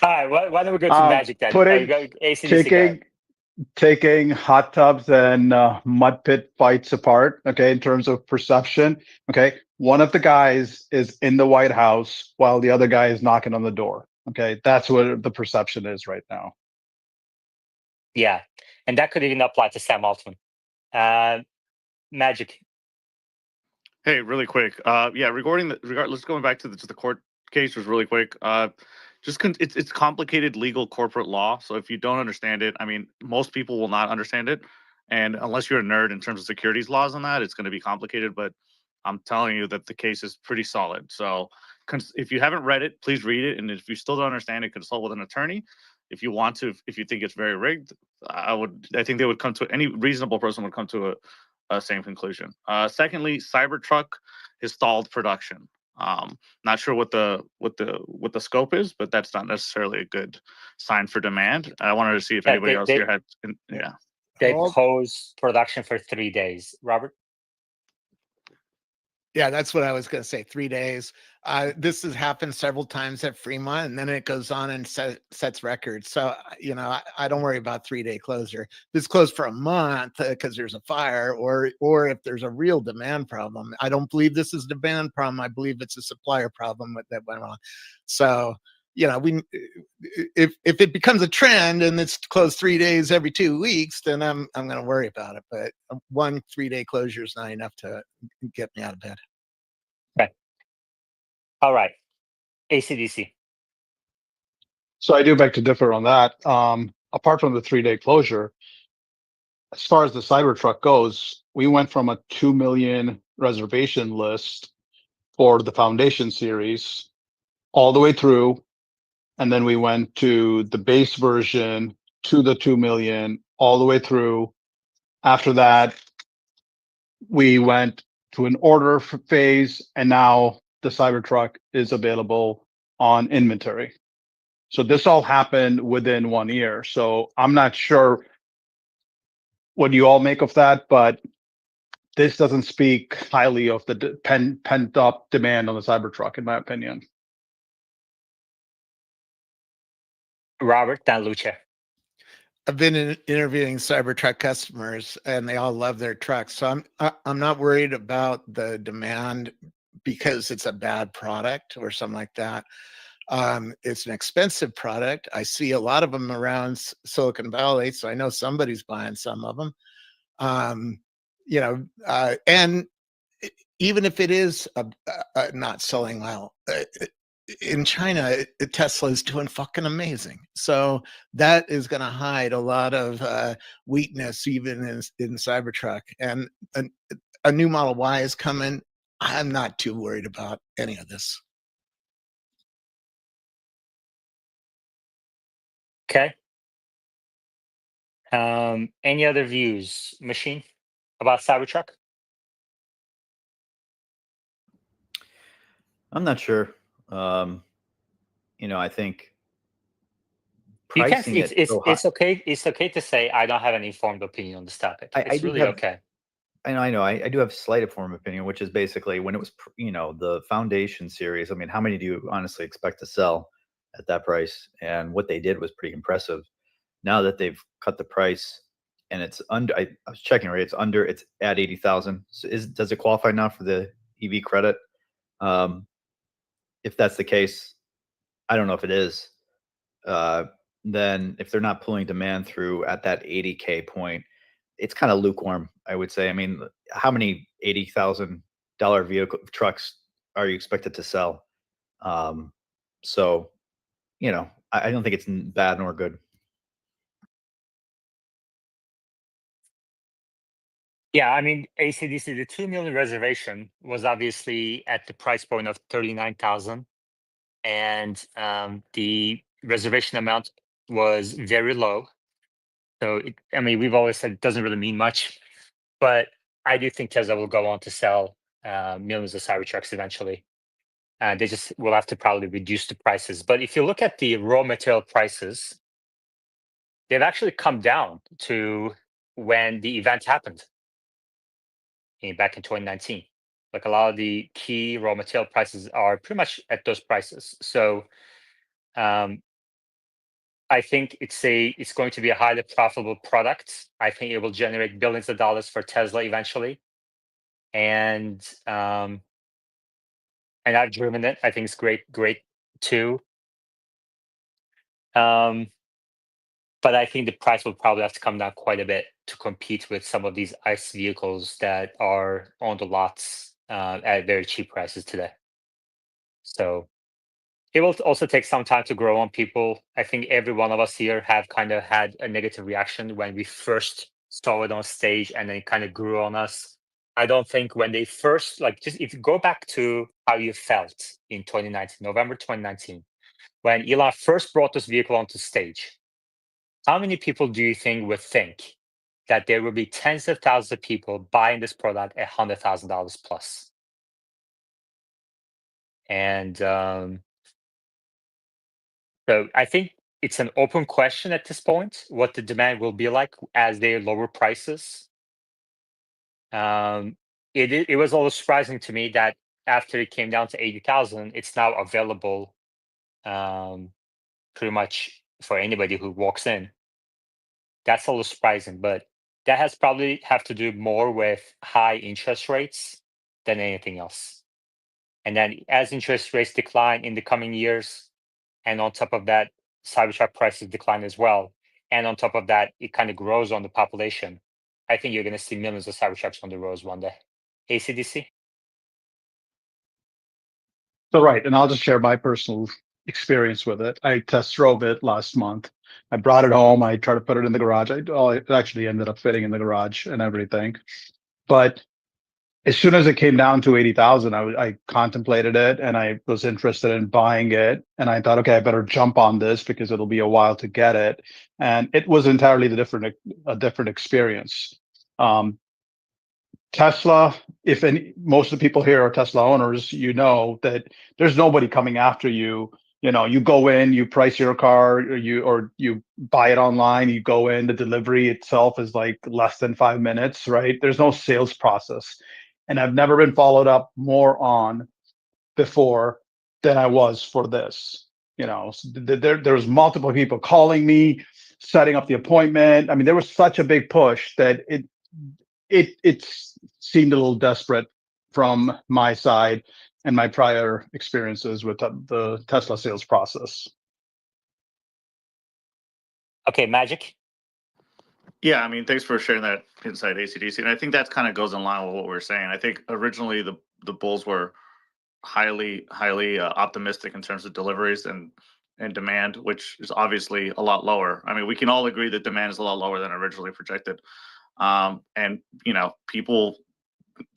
[SPEAKER 1] right, why don't we go to Magic then? ACDC
[SPEAKER 3] taking hot tubs and mud pit fights apart, okay, in terms of perception, okay, one of the guys is in the White House while the other guy is knocking on the door, okay, that's what the perception is right now.
[SPEAKER 1] Yeah, and that could even apply to Sam Altman. Magic.
[SPEAKER 4] Hey, really quick. Let's going back to the court case was really quick. It's complicated legal corporate law. So if you don't understand it, I mean, most people will not understand it, and unless you're a nerd in terms of securities laws on that, it's going to be complicated. But I'm telling you that the case is pretty solid. So if you haven't read it, please read it, and if you still don't understand it, consult with an attorney. If you want to, if you think it's very rigged, I think they would come to any reasonable person would come to a same conclusion. Secondly, Cybertruck has stalled production. Not sure what the scope is, but that's not necessarily a good sign for demand. I wanted to see if anybody else here had. Yeah,
[SPEAKER 1] they pause production for 3 days. Robert.
[SPEAKER 6] Yeah, that's what I was going to say. 3 days. This has happened several times at Fremont, and then it goes on and sets records. So, I don't worry about 3-day closure. This closed for a month because there's a fire, or if there's a real demand problem. I don't believe this is a demand problem. I believe it's a supplier problem that went on. So, if it becomes a trend and it's closed 3 days every 2 weeks, then I'm going to worry about it. But 1 3-day closure is not enough to get me out of bed.
[SPEAKER 1] Okay. All right. ACDC.
[SPEAKER 3] So I do beg to differ on that. Apart from the 3-day closure, as far as the Cybertruck goes, we went from a 2 million reservation list for the Foundation series all the way through, and then we went to the base version to the 2 million all the way through. After that, we went to an order phase, and now the Cybertruck is available on inventory. So this all happened within 1 year. So I'm not sure what you all make of that, but this doesn't speak highly of the pent up demand on the Cybertruck, in my opinion.
[SPEAKER 1] Robert, Dan Luce.
[SPEAKER 6] I've been interviewing Cybertruck customers, and they all love their trucks. So I'm not worried about the demand because it's a bad product or something like that. It's an expensive product. I see a lot of them around Silicon Valley, so I know somebody's buying some of them. And even if it is not selling well, in China, Tesla is doing fucking amazing. So that is going to hide a lot of weakness even in Cybertruck. And a new Model Y is coming. I'm not too worried about any of this.
[SPEAKER 1] Okay. Any other views, Machine, about Cybertruck?
[SPEAKER 8] I'm not sure. I think
[SPEAKER 1] You can.
[SPEAKER 8] pricing it so high.
[SPEAKER 1] It's okay. It's okay to say I don't have any informed opinion on this topic.
[SPEAKER 8] I
[SPEAKER 1] It's
[SPEAKER 8] do
[SPEAKER 1] really
[SPEAKER 8] have-
[SPEAKER 1] okay.
[SPEAKER 8] I know. I do have a slight form of opinion, which is basically when it was, the Foundation series. I mean, how many do you honestly expect to sell at that price? And what they did was pretty impressive. Now that they've cut the price and it's under, I was checking, right? It's at 80,000. So does it qualify now for the EV credit? If that's the case, I don't know if it is. Then if they're not pulling demand through at that 80K point, it's kind of lukewarm, I would say. I mean, how many $80,000 vehicle trucks are you expected to sell? So, I don't think it's bad nor good.
[SPEAKER 1] Yeah, I mean, ACDC, the 2 million reservation was obviously at the price point of 39,000, and the reservation amount was very low. So, we've always said it doesn't really mean much, but I do think Tesla will go on to sell millions of Cybertrucks eventually. They just will have to probably reduce the prices. But if you look at the raw material prices, they've actually come down to when the event happened back in 2019. Like a lot of the key raw material prices are pretty much at those prices. So I think it's going to be a highly profitable product. I think it will generate billions of dollars for Tesla eventually. And I've driven it. I think it's great too. But I think the price will probably have to come down quite a bit to compete with some of these ICE vehicles that are on the lots at very cheap prices today. So it will also take some time to grow on people. I think every one of us here have kind of had a negative reaction when we first saw it on stage, and then it kind of grew on us. I don't think when they first, just if you go back to how you felt in 2019, November 2019, when Elon first brought this vehicle onto stage, how many people do you think would think that there will be tens of thousands of people buying this product at $100,000 plus? And so I think it's an open question at this point, what the demand will be like as they lower prices. It was always surprising to me that after it came down to 80,000, it's now available pretty much for anybody who walks in. That's a little surprising, but that has probably have to do more with high interest rates than anything else. And then as interest rates decline in the coming years, and on top of that, Cybertruck prices decline as well, and on top of that, it kind of grows on the population. I think you're going to see millions of Cybertrucks on the roads one day. ACDC?
[SPEAKER 3] So right, and I'll just share my personal experience with it. I test drove it last month. I brought it home. I tried to put it in the garage. It actually ended up fitting in the garage and everything. But as soon as it came down to 80,000, I contemplated it and I was interested in buying it. And I thought, okay, I better jump on this because it'll be a while to get it. And it was entirely a different experience. Tesla, most of the people here are Tesla owners, you know that there's nobody coming after you. You know, you go in, you price your car, or you buy it online, you go in, the delivery itself is like less than 5 minutes, right? There's no sales process. And I've never been followed up more on before than I was for this. You know, there was multiple people calling me, setting up the appointment. I mean, there was such a big push that it seemed a little desperate from my side and my prior experiences with the Tesla sales process.
[SPEAKER 1] Okay, Magic.
[SPEAKER 4] Yeah, I mean, thanks for sharing that insight, ACDC. And I think that kind of goes in line with what we're saying. I think originally the bulls were highly optimistic in terms of deliveries and demand, which is obviously a lot lower. I mean, we can all agree that demand is a lot lower than originally projected. And people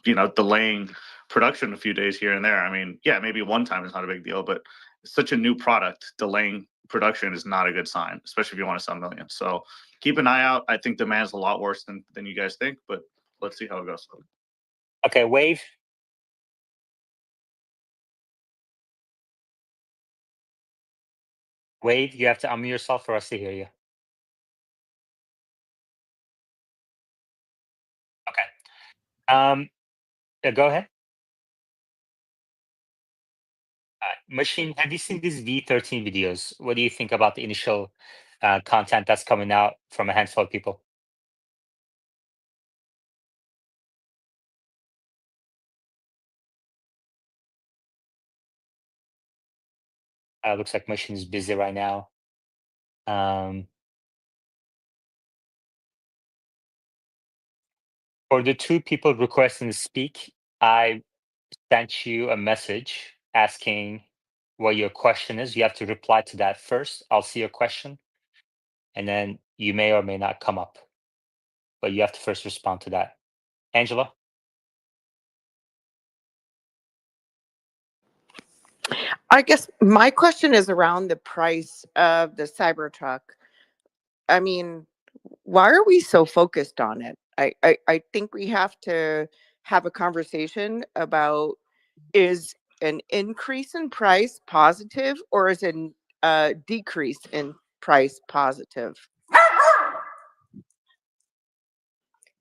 [SPEAKER 4] delaying production a few days here and there. I mean, yeah, maybe one time is not a big deal, but it's such a new product, delaying production is not a good sign, especially if you want to sell millions. So keep an eye out. I think demand's a lot worse than you guys think, but let's see how it goes.
[SPEAKER 1] Okay, Wave. Wave, you have to unmute yourself for us to hear you. Okay. Go ahead. Machine, have you seen these V13 videos? What do you think about the initial content that's coming out from a handful of people? Looks like Machine is busy right now. For the two people requesting to speak, I sent you a message asking what your question is. You have to reply to that first. I'll see your question, and then you may or may not come up, but you have to first respond to that. Angela?
[SPEAKER 9] I guess my question is around the price of the Cybertruck. I mean, why are we so focused on it? I think we have to have a conversation about, is an increase in price positive or is a decrease in price positive?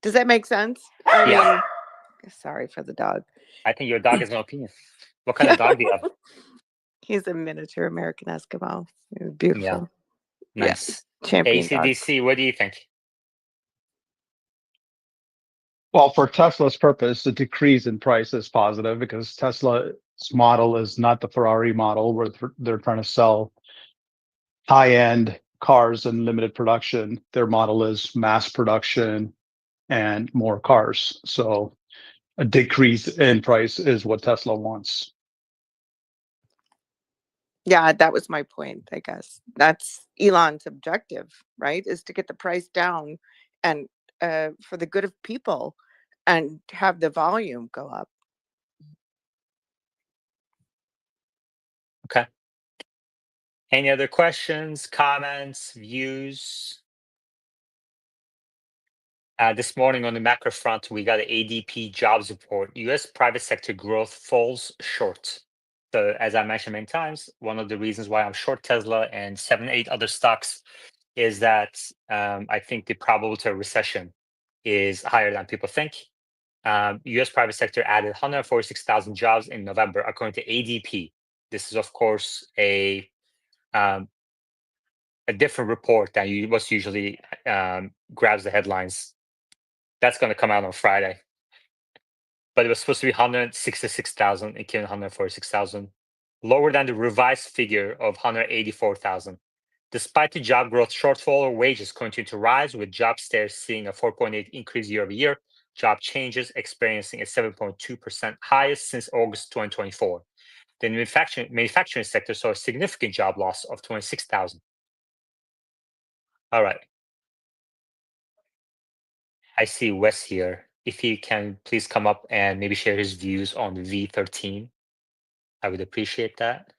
[SPEAKER 9] Does that make sense? I
[SPEAKER 1] Yeah.
[SPEAKER 9] mean, sorry for the dog.
[SPEAKER 1] I think your dog has no opinion. What kind of dog do you have?
[SPEAKER 9] He's a miniature American Eskimo. He's beautiful.
[SPEAKER 1] Nice.
[SPEAKER 9] Champion dog.
[SPEAKER 1] ACDC, what do you think?
[SPEAKER 3] Well, for Tesla's purpose, the decrease in price is positive because Tesla's model is not the Ferrari model where they're trying to sell high-end cars in limited production. Their model is mass production and more cars. So a decrease in price is what Tesla wants.
[SPEAKER 9] Yeah, that was my point, I guess. That's Elon's objective, right? Is to get the price down and for the good of people and have the volume go up.
[SPEAKER 1] Okay. Any other questions, comments, views? This morning on the macro front, we got an ADP jobs report. U.S. private sector growth falls short. So as I mentioned many times, one of the reasons why I'm short Tesla and 7, 8 other stocks is that I think the probability of recession is higher than people think. U.S. private sector added 146,000 jobs in November, according to ADP. This is, of course, a different report than what's usually grabs the headlines. That's going to come out on Friday. But it was supposed to be 166,000. It came in 146,000, lower than the revised figure of 184,000. Despite the job growth shortfall, wages continue to rise, with job starts seeing a 4.8 increase year over year. Job changes experiencing a 7.2% highest since August 2024. The manufacturing sector saw a significant job loss of 26,000. All right. I see Wes here. if he can please come up and maybe share his views on V13, I would appreciate that.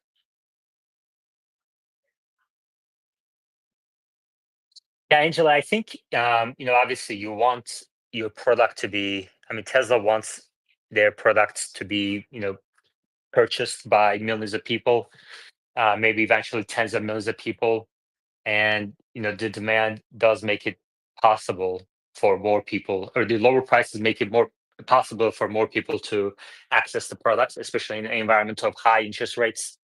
[SPEAKER 1] Yeah, Angela, I think obviously you want your product to be. I mean, Tesla wants their products to be purchased by millions of people, maybe eventually tens of millions of people, and the demand does make it possible for more people, or the lower prices make it more possible for more people to access the products, especially in an environment of high interest rates.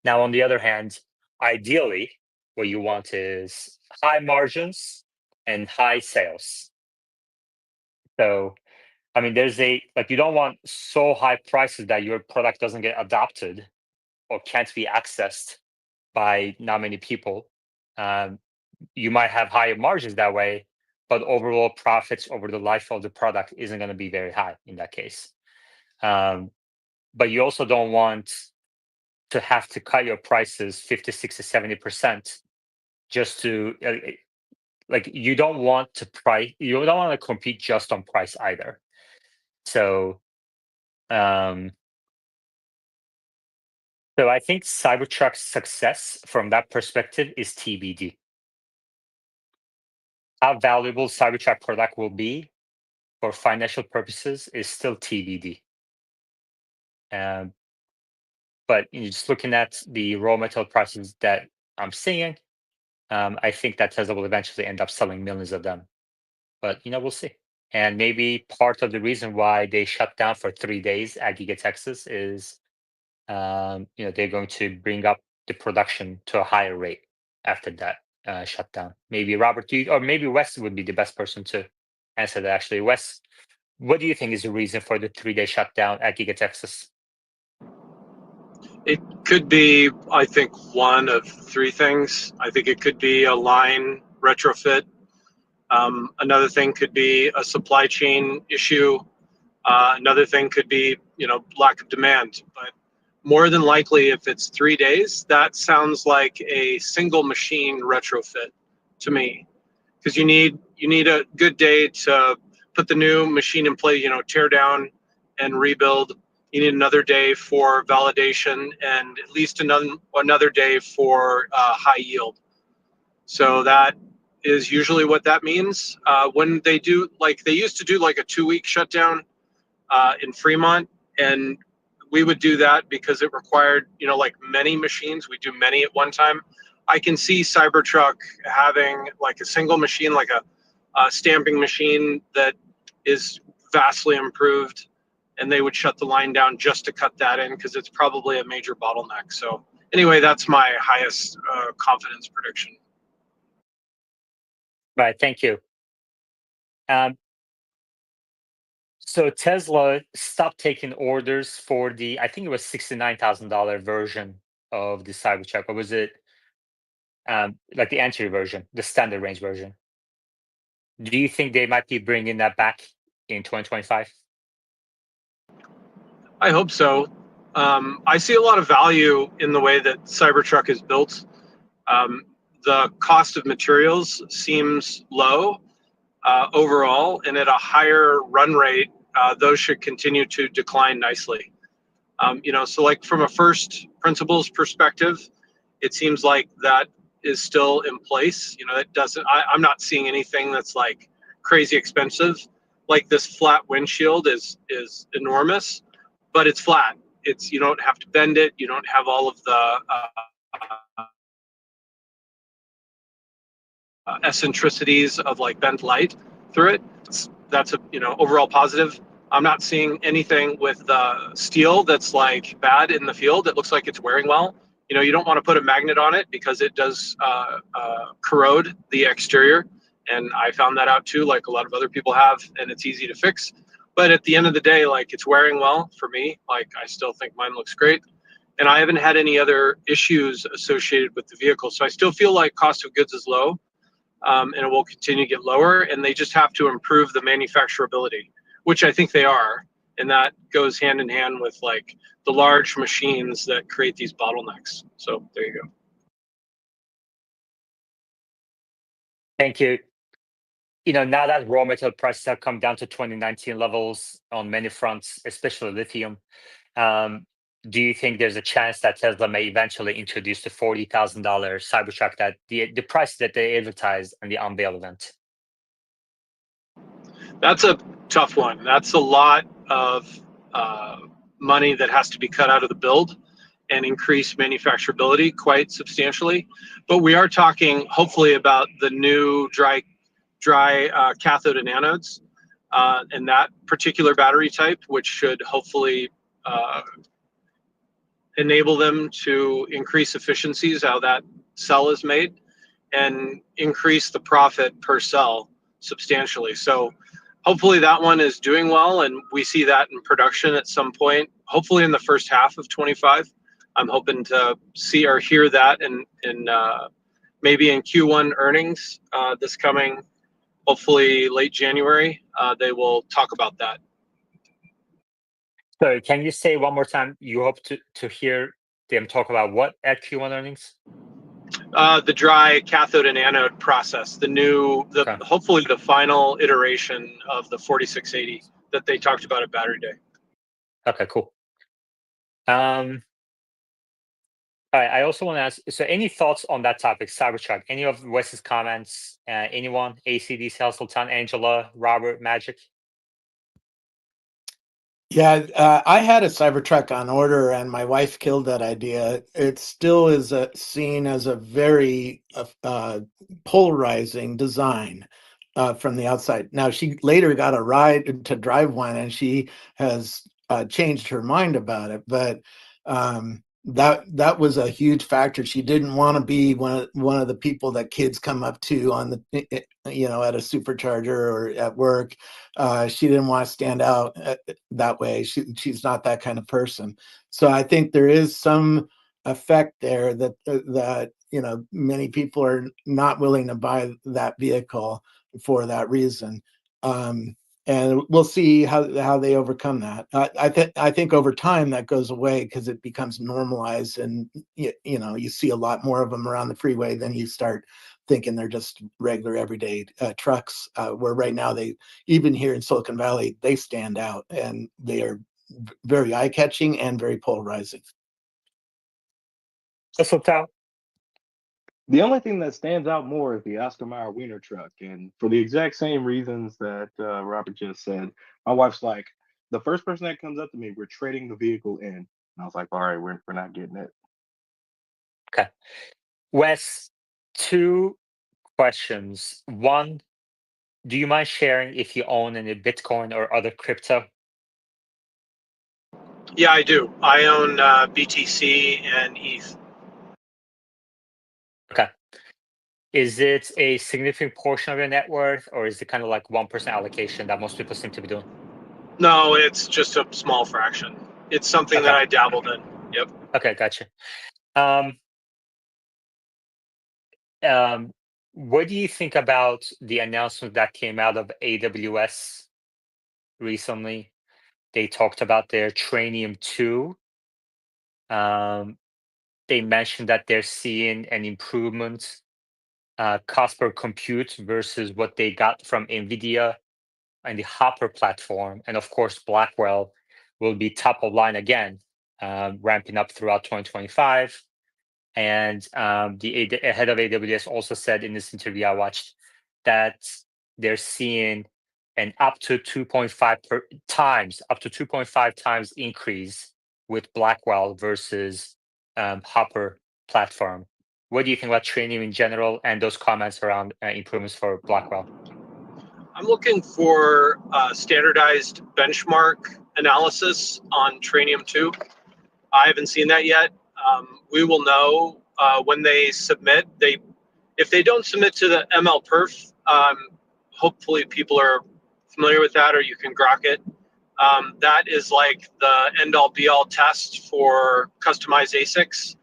[SPEAKER 1] Now, on the other hand, ideally, what you want is high margins and high sales. So, I mean, you don't want so high prices that your product doesn't get adopted or can't be accessed by not many people. You might have higher margins that way, but overall profits over the life of the product isn't going to be very high in that case. But you also don't want to have to cut your prices 50, 60, 70% just to you don't want to compete just on price either. So I think Cybertruck's success from that perspective is TBD. How valuable Cybertruck product will be for financial purposes is still TBD. But just looking at the raw material prices that I'm seeing, I think that Tesla will eventually end up selling millions of them. But we'll see. And maybe part of the reason why they shut down for 3 days at Giga Texas is, they're going to bring up the production to a higher rate after that shutdown. Maybe Robert, or maybe Wes would be the best person to answer that. Actually, Wes, what do you think is the reason for the 3-day shutdown at Giga Texas?
[SPEAKER 10] It could be, I think, one of three things. I think it could be a line retrofit. Another thing could be a supply chain issue. Another thing could be, lack of demand. But more than likely, if it's 3 days, that sounds like a single machine retrofit to me, because you need a good day to put the new machine in place. Tear down and rebuild. You need another day for validation, and at least another day for high yield. So that is usually what that means. When they do, they used to do a 2-week shutdown in Fremont, and we would do that because it required many machines. We do many at one time. I can see Cybertruck having a single machine, a stamping machine that is vastly improved, and they would shut the line down just to cut that in because it's probably a major bottleneck. So anyway, that's my highest confidence prediction.
[SPEAKER 1] Right, thank you. So Tesla stopped taking orders for I think it was $69,000 version of the Cybertruck, or was it the entry version, the standard range version? Do you think they might be bringing that back in 2025?
[SPEAKER 10] I hope so. I see a lot of value in the way that Cybertruck is built. The cost of materials seems low overall, and at a higher run rate, those should continue to decline nicely. So from a first principles perspective, it seems like that is still in place. It doesn't. I'm not seeing anything that's crazy expensive. This flat windshield is enormous, but it's flat. You don't have to bend it. You don't have all of the eccentricities of bent light through it. That's a overall positive. I'm not seeing anything with steel that's bad in the field. It looks like it's wearing well. You don't want to put a magnet on it because it does corrode the exterior, and I found that out too, like a lot of other people have, and it's easy to fix. But at the end of the day, it's wearing well for me. I still think mine looks great, and I haven't had any other issues associated with the vehicle. So I still feel like cost of goods is low, and it will continue to get lower, and they just have to improve the manufacturability, which I think they are, and that goes hand in hand with the large machines that create these bottlenecks. So there you go.
[SPEAKER 1] Thank you. now that raw material prices have come down to 2019 levels on many fronts, especially lithium, do you think there's a chance that Tesla may eventually introduce the $40,000 Cybertruck, that the price that they advertised in the unveil event?
[SPEAKER 10] That's a tough one. That's a lot of money that has to be cut out of the build and increase manufacturability quite substantially. But we are talking hopefully about the new dry cathode and anodes and that particular battery type, which should hopefully enable them to increase efficiencies how that cell is made and increase the profit per cell substantially. So hopefully that one is doing well, and we see that in production at some point, hopefully in the first half of 25. I'm hoping to see or hear that in maybe in Q1 earnings this coming, hopefully late January. They will talk about that.
[SPEAKER 1] So can you say one more time, you hope to hear them talk about what at Q1 earnings?
[SPEAKER 10] The dry cathode and anode process,
[SPEAKER 1] Okay.
[SPEAKER 10] hopefully the final iteration of the 4680 that they talked about at Battery Day.
[SPEAKER 1] Okay, cool. All right, I also want to ask, so any thoughts on that topic, Cybertruck? Any of Wes's comments? Anyone? ACD, Sultan, Angela, Robert, Magic?
[SPEAKER 6] Yeah, I had a Cybertruck on order, and my wife killed that idea. It still is seen as a very polarizing design from the outside. Now, she later got a ride to drive one, and she has changed her mind about it. But that was a huge factor. She didn't want to be one of the people that kids come up to on the at a supercharger or at work. She didn't want to stand out that way. She's not that kind of person. So I think there is some effect there that many people are not willing to buy that vehicle for that reason. And we'll see how they overcome that. I think over time that goes away because it becomes normalized, and you see a lot more of them around the freeway. Then you start thinking they're just regular everyday trucks. Where right now even here in Silicon Valley, they stand out, and they are very eye-catching and very polarizing.
[SPEAKER 1] Sultan?
[SPEAKER 7] The only thing that stands out more is the Oscar Mayer Wiener truck, and for the exact same reasons that Robert just said. My wife's like, the first person that comes up to me, we're trading the vehicle in, and I was like, all right, we're not getting it.
[SPEAKER 1] Okay. Wes, 2 questions. One, do you mind sharing if you own any Bitcoin or other crypto?
[SPEAKER 10] Yeah, I do. I own BTC and ETH.
[SPEAKER 1] Okay. Is it a significant portion of your net worth, or is it kind of like 1% allocation that most people seem to be doing?
[SPEAKER 10] No, it's just a small fraction. It's something that
[SPEAKER 1] Okay.
[SPEAKER 10] I dabbled in. Yep.
[SPEAKER 1] Okay, gotcha. What do you think about the announcement that came out of AWS recently? They talked about their Trainium 2. They mentioned that they're seeing an improvement cost per compute versus what they got from NVIDIA and the Hopper platform. And of course, Blackwell will be top of line again, ramping up throughout 2025. And the head of AWS also said in this interview I watched that they're seeing an up to 2.5 times increase with Blackwell versus Hopper platform. What do you think about Trainium in general and those comments around improvements for Blackwell?
[SPEAKER 10] I'm looking for standardized benchmark analysis on Trainium 2. I haven't seen that yet. We will know when they submit. If they don't submit to the MLPerf, hopefully people are familiar with that, or you can grok it. That is like the end-all be-all test for customized ASICs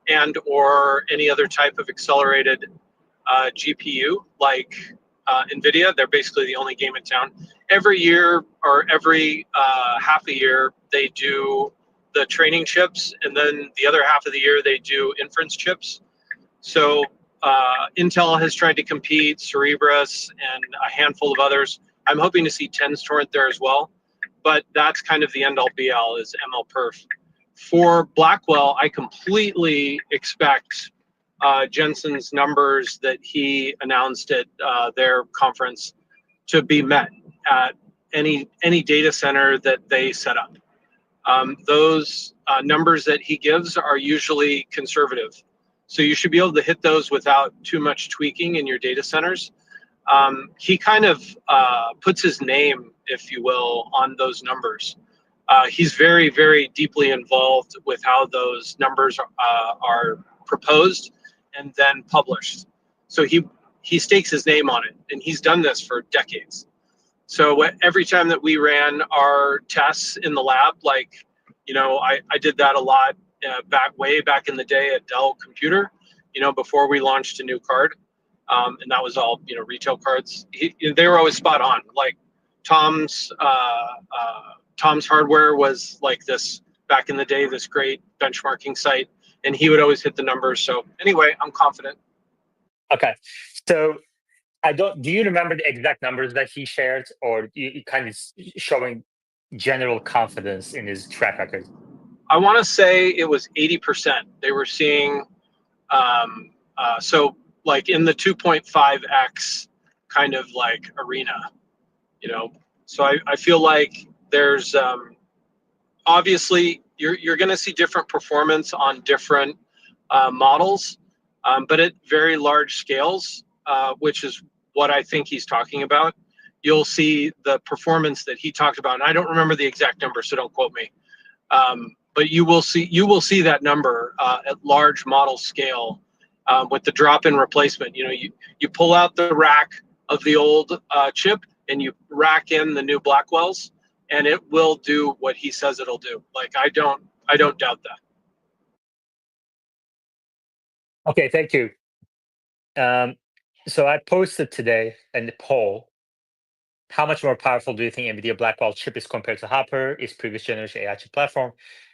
[SPEAKER 10] and or any other type of accelerated GPU like NVIDIA. They're basically the only game in town. Every year or every half a year, they do the training chips, and then the other half of the year they do inference chips. So Intel has tried to compete, Cerebras, and a handful of others. I'm hoping to see TENS torrent there as well, but that's kind of the end-all be-all is MLPerf. For Blackwell, I completely expect Jensen's numbers that he announced at their conference to be met at any data center that they set up. Those numbers that he gives are usually conservative. So you should be able to hit those without too much tweaking in your data centers. He kind of puts his name, if you will, on those numbers. He's very, very deeply involved with how those numbers are proposed and then published. So he stakes his name on it, and he's done this for decades. So every time that we ran our tests in the lab, like, you know, I did that a lot way back in the day at Dell Computer, you know, before we launched a new card. And that was all, you know, retail cards. They were always spot on. Like Tom's Hardware was like this back in the day, this great benchmarking site, and he would always hit the numbers. So anyway, I'm confident.
[SPEAKER 1] Okay, so do you remember the exact numbers that he shared, or you kind of showing general confidence in his track record?
[SPEAKER 10] I want to say it was 80%. They were seeing, so like in the 2.5x kind of like arena, you know. So I feel like there's obviously you're going to see different performance on different models, but at very large scales, which is what I think he's talking about. You'll see the performance that he talked about, and I don't remember the exact number, so don't quote me. But you will see that number at large model scale with the drop-in replacement. You know, you pull out the rack of the old chip and you rack in the new Blackwells, and it will do what he says it'll do. Like I don't doubt that.
[SPEAKER 1] Okay, thank you. So I posted today in the poll, how much more powerful do you think NVIDIA Blackwell chip is compared to Hopper, its previous generation AI chip platform?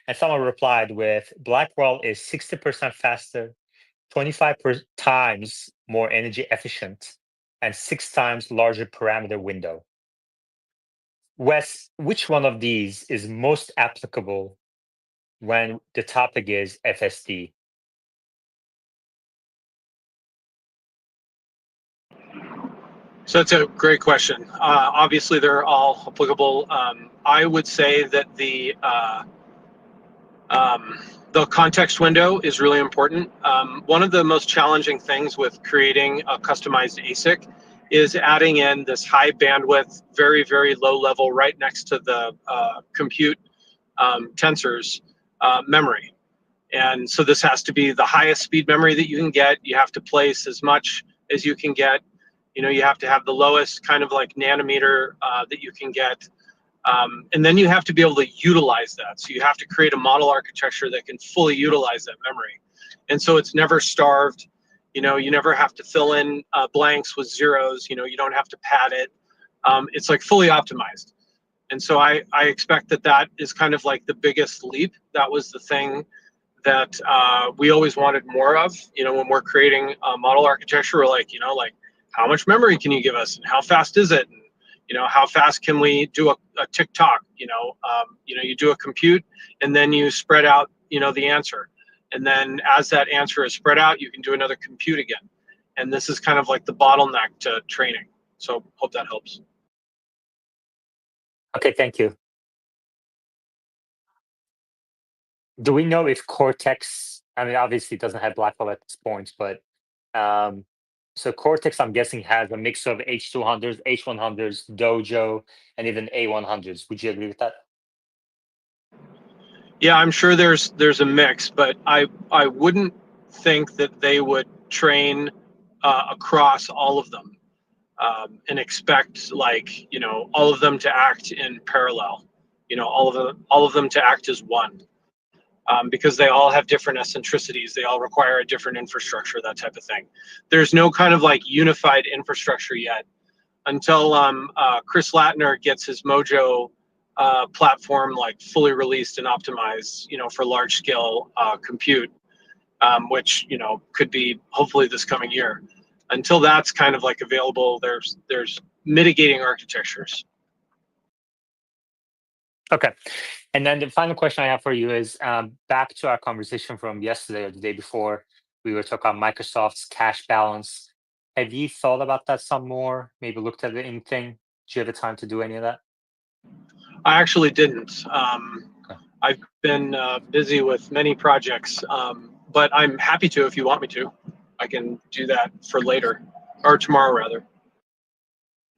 [SPEAKER 1] And someone replied with, Blackwell is 60% faster, 25 times more energy efficient, and 6 times larger parameter window. Wes, which one of these is most applicable when the topic is FSD?
[SPEAKER 10] So that's a great question. Obviously, they're all applicable. I would say that the context window is really important. One of the most challenging things with creating a customized ASIC is adding in this high bandwidth, very, very low level, right next to the compute tensors memory. And so this has to be the highest speed memory that you can get. You have to place as much as you can get. You know, you have to have the lowest kind of like nanometer that you can get. And then you have to be able to utilize that. So you have to create a model architecture that can fully utilize that memory. And so it's never starved. You know, you never have to fill in blanks with zeros. You know, you don't have to pad it. It's like fully optimized. And so I expect that is kind of like the biggest leap. That was the thing that we always wanted more of. You know, when we're creating a model architecture, we're like, you know, like, how much memory can you give us, and how fast is it, and you know, how fast can we do a TikTok? You know, you do a compute, and then you spread out, you know, the answer, and then as that answer is spread out, you can do another compute again. And this is kind of like the bottleneck to training. So hope that helps.
[SPEAKER 1] Okay, thank you. Do we know if Cortex, I mean, obviously it doesn't have Blackwell at this point, but so Cortex, I'm guessing, has a mix of H200s, H100s, Dojo, and even A100s. Would you agree with that?
[SPEAKER 10] Yeah, I'm sure there's a mix, but I wouldn't think that they would train across all of them and expect, like, you know, all of them to act in parallel. You know, all of them to act as one. Because they all have different eccentricities. They all require a different infrastructure, that type of thing. There's no kind of like unified infrastructure yet until Chris Latner gets his Mojo platform like fully released and optimized, you know, for large scale compute. which could be hopefully this coming year. Until that's kind of like available, there's mitigating architectures.
[SPEAKER 1] Okay. And then the final question I have for you is back to our conversation from yesterday or the day before. We were talking about Microsoft's cash balance. Have you thought about that some more? Maybe looked at anything? Do you have the time to do any of that?
[SPEAKER 10] I actually didn't.
[SPEAKER 1] Okay.
[SPEAKER 10] I've been busy with many projects, but I'm happy to if you want me to. I can do that for later, or tomorrow rather.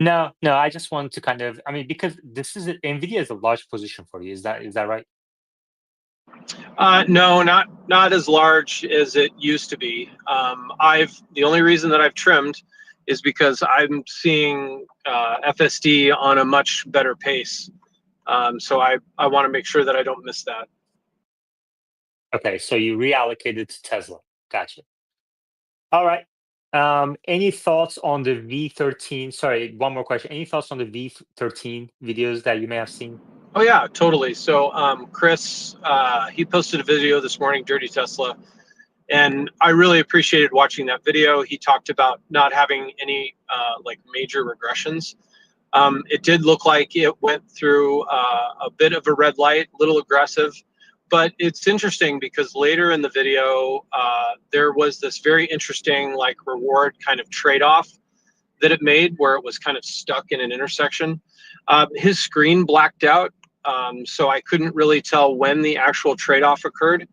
[SPEAKER 1] No, I just wanted to kind of, I mean, because NVIDIA is a large position for you. Is that right?
[SPEAKER 10] No, not as large as it used to be. The only reason that I've trimmed is because I'm seeing FSD on a much better pace. So I want to make sure that I don't miss that.
[SPEAKER 1] Okay, so you reallocated to Tesla. Gotcha. All right. Any thoughts on the V13? Sorry, one more question. Any thoughts on the V13 videos that you may have seen?
[SPEAKER 10] Oh yeah, totally. So Chris, he posted a video this morning, Dirty Tesla, and I really appreciated watching that video. He talked about not having any like major regressions. It did look like it went through a bit of a red light, a little aggressive, but it's interesting because later in the video, there was this very interesting like reward kind of trade-off that it made where it was kind of stuck in an intersection. His screen blacked out, so I couldn't really tell when the actual trade-off occurred,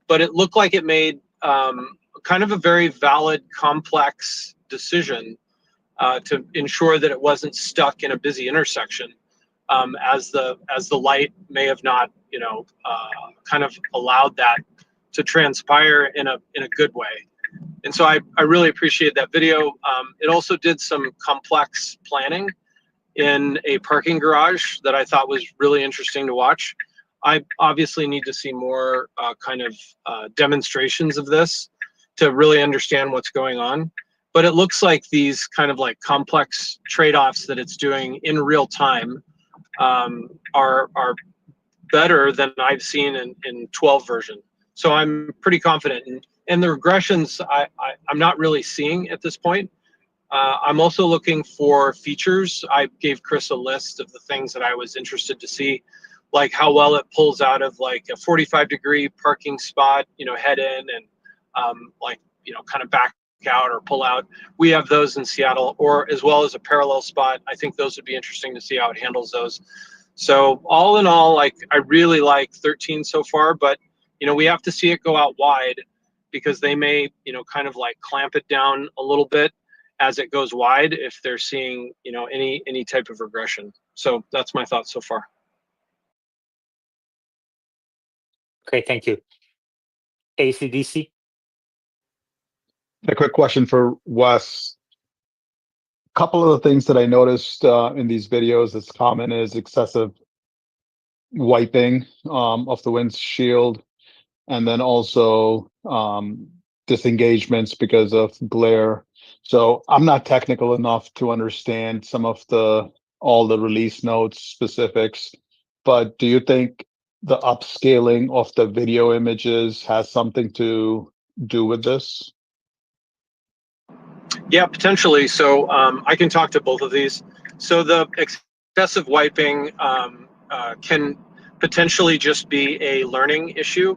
[SPEAKER 10] but it looked like it made kind of a very valid, complex decision to ensure that it wasn't stuck in a busy intersection, as the light may have not, kind of allowed that to transpire in a good way. And so I really appreciate that video. It also did some complex planning in a parking garage that I thought was really interesting to watch. I obviously need to see more kind of demonstrations of this to really understand what's going on. But it looks like these kind of like complex trade-offs that it's doing in real time are better than I've seen in 12 version. So I'm pretty confident. And the regressions I'm not really seeing at this point. I'm also looking for features. I gave Chris a list of the things that I was interested to see, like how well it pulls out of like a 45-degree parking spot, head in and like, kind of back out or pull out. We have those in Seattle, or as well as a parallel spot. I think those would be interesting to see how it handles those. So all in all, like I really like 13 so far, but we have to see it go out wide because they may, kind of like clamp it down a little bit as it goes wide if they're seeing, any type of regression. So that's my thoughts so far.
[SPEAKER 1] Okay, thank you. ACDC?
[SPEAKER 3] A quick question for Wes. A couple of the things that I noticed in these videos that's common is excessive wiping of the windshield, and then also disengagements because of glare. So I'm not technical enough to understand all the release notes specifics, but do you think the upscaling of the video images has something to do with this?
[SPEAKER 10] Yeah, potentially. So I can talk to both of these. So the excessive wiping can potentially just be a learning issue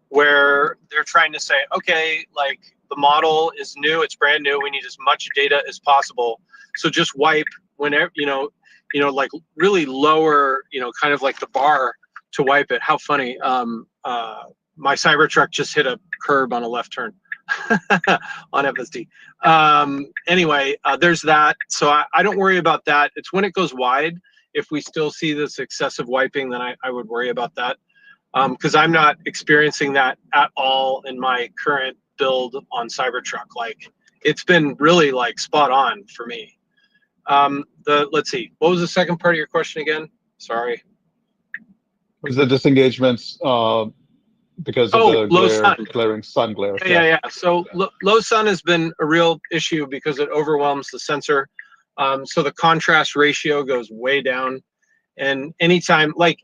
[SPEAKER 10] where they're trying to say, okay, like the model is new, it's brand new, we need as much data as possible. So just wipe whenever, like really lower, kind of like the bar to wipe it. How funny. My Cybertruck just hit a curb on a left turn. On FSD. Anyway, there's that. So I don't worry about that. It's when it goes wide, if we still see this excessive wiping, then I would worry about that. Because I'm not experiencing that at all in my current build on Cybertruck. Like it's been really like spot on for me. Let's see, what was the second part of your question again? Sorry.
[SPEAKER 3] Was the disengagements because of the
[SPEAKER 10] low sun.
[SPEAKER 3] glaring sun glare?
[SPEAKER 10] Yeah. So low sun has been a real issue because it overwhelms the sensor. So the contrast ratio goes way down. And anytime, like,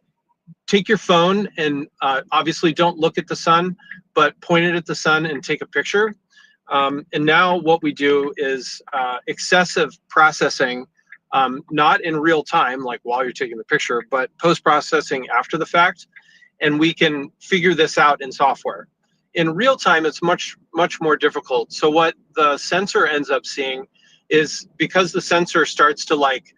[SPEAKER 10] take your phone and obviously don't look at the sun, but point it at the sun and take a picture. And now what we do is excessive processing, not in real time, like while you're taking the picture, but post-processing after the fact. And we can figure this out in software. In real time, it's much more difficult. So what the sensor ends up seeing is, because the sensor starts to like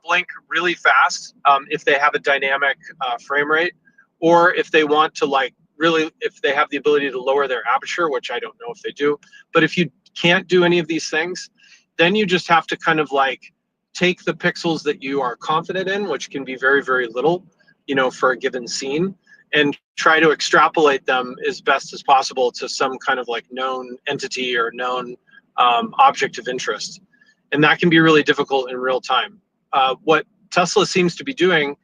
[SPEAKER 10] blink really fast if they have a dynamic frame rate, or if they want to like really, if they have the ability to lower their aperture, which I don't know if they do. But if you can't do any of these things, then you just have to kind of like take the pixels that you are confident in, which can be very, very little, you know, for a given scene, and try to extrapolate them as best as possible to some kind of like known entity or known object of interest. And that can be really difficult in real time. What Tesla seems to be doing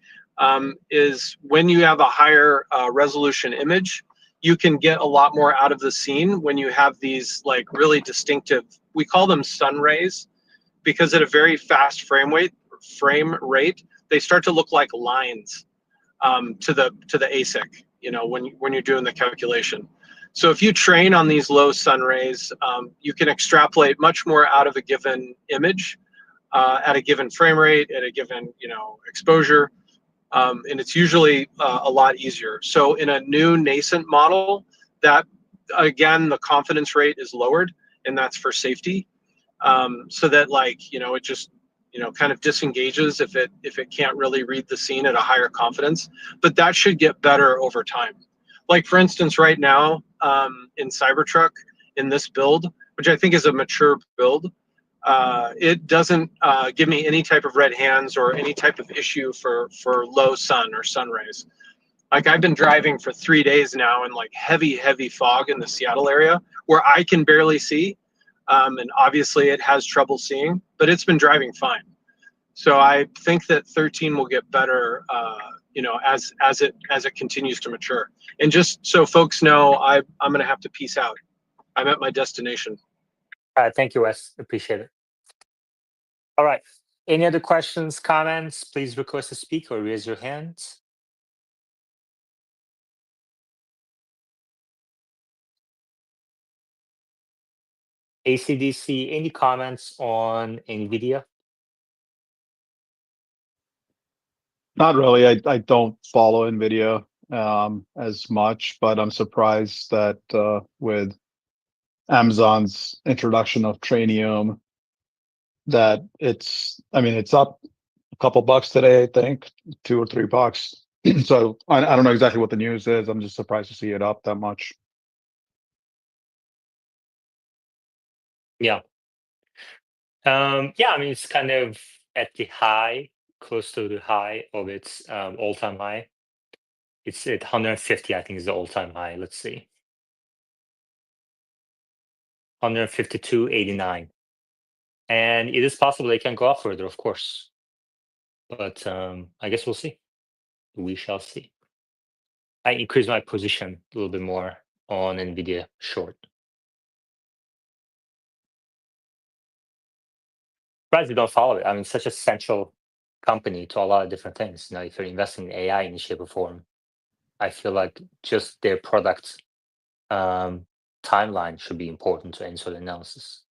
[SPEAKER 10] is, when you have a higher resolution image, you can get a lot more out of the scene when you have these like really distinctive, we call them sun rays, because at a very fast frame rate, they start to look like lines to the ASIC, you know, when you're doing the calculation. So if you train on these low sun rays, you can extrapolate much more out of a given image at a given frame rate, at a given, you know, exposure. And it's usually a lot easier. So in a new nascent model, that again, the confidence rate is lowered, and that's for safety. So that, like, you know, it just, you know, kind of disengages if it can't really read the scene at a higher confidence. But that should get better over time. Like, for instance, right now in Cybertruck, in this build, which I think is a mature build, it doesn't give me any type of red hands or any type of issue for low sun or sun rays. Like, I've been driving for 3 days now in like heavy fog in the Seattle area where I can barely see. And obviously it has trouble seeing, but it's been driving fine. So I think that 13 will get better, you know, as it continues to mature. And just so folks know, I'm going to have to peace out. I'm at my destination.
[SPEAKER 1] Thank you, Wes. Appreciate it. All right. Any other questions, comments? Please request to speak or raise your hand. ACDC, any comments on NVIDIA?
[SPEAKER 3] Not really. I don't follow NVIDIA as much, but I'm surprised that with Amazon's introduction of Trainium, that it's up a couple bucks today, I think, $2 or $3. So I don't know exactly what the news is. I'm just surprised to see it up that much.
[SPEAKER 1] Yeah. Yeah, I mean, it's kind of at the high, close to the high of its all-time high. It's at 150, I think, is the all-time high. Let's see. 152.89. And it is possible they can go up further, of course. But I guess we'll see. We shall see. I increased my position a little bit more on NVIDIA short. Surprised you don't follow it. I mean, such a central company to a lot of different things. You know, if you're investing in AI in any shape or form, I feel like just their product timeline should be important to any sort of analysis.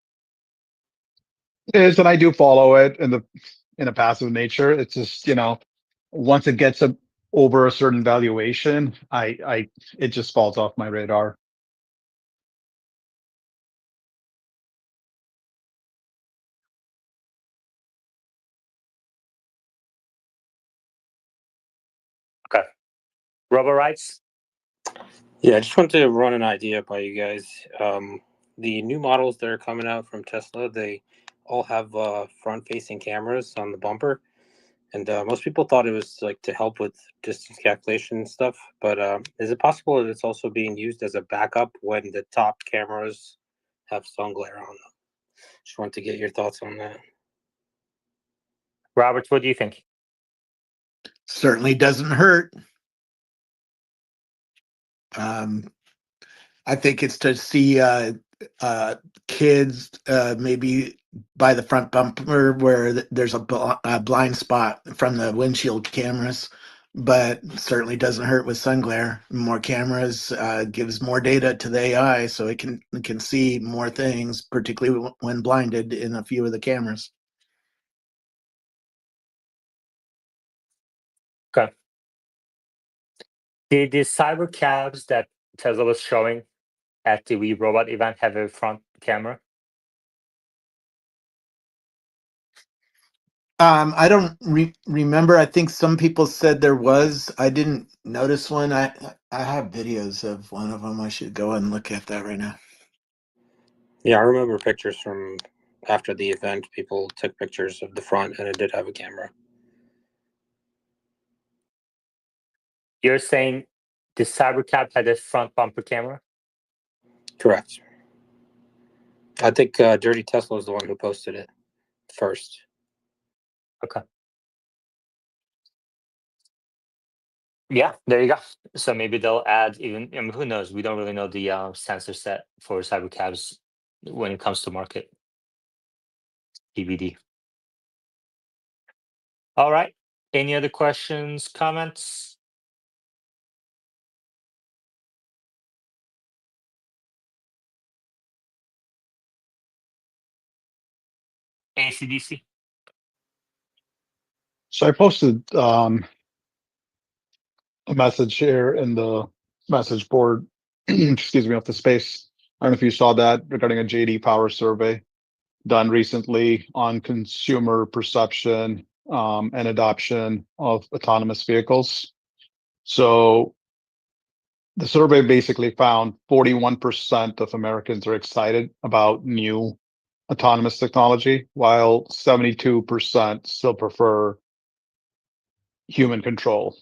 [SPEAKER 3] It is, and I do follow it in a passive nature. It's just, you know, once it gets over a certain valuation, it just falls off my radar.
[SPEAKER 1] Okay. Robo rights?
[SPEAKER 11] Yeah, I just wanted to run an idea by you guys. The new models that are coming out from Tesla, they all have front-facing cameras on the bumper, and most people thought it was like to help with distance calculation and stuff. But is it possible that it's also being used as a backup when the top cameras have sun glare on them? Just wanted to get your thoughts on that.
[SPEAKER 1] Robert, what do you think?
[SPEAKER 6] Certainly doesn't hurt. I think it's to see kids maybe by the front bumper where there's a blind spot from the windshield cameras, but certainly doesn't hurt with sun glare. More cameras gives more data to the AI, so it can see more things, particularly when blinded in a few of the cameras.
[SPEAKER 1] Okay. Did the cyber cabs that Tesla was showing at the We Robot event have a front camera?
[SPEAKER 6] I don't remember. I think some people said there was. I didn't notice one. I have videos of one of them. I should go and look at that right now.
[SPEAKER 11] Yeah, I remember pictures from after the event. People took pictures of the front, and it did have a camera.
[SPEAKER 1] You're saying the Cybercab had a front bumper camera?
[SPEAKER 11] Correct. I think Dirty Tesla is the one who posted it first.
[SPEAKER 1] Okay. Yeah, there you go. So maybe they'll add even, I mean, who knows? We don't really know the sensor set for Cybercabs when it comes to market. TBD. All right. Any other questions, comments? ACDC?
[SPEAKER 3] So I posted a message here in the message board, excuse me, of the space. I don't know if you saw that regarding a JD Power survey done recently on consumer perception and adoption of autonomous vehicles. So the survey basically found 41% of Americans are excited about new autonomous technology, while 72% still prefer human control.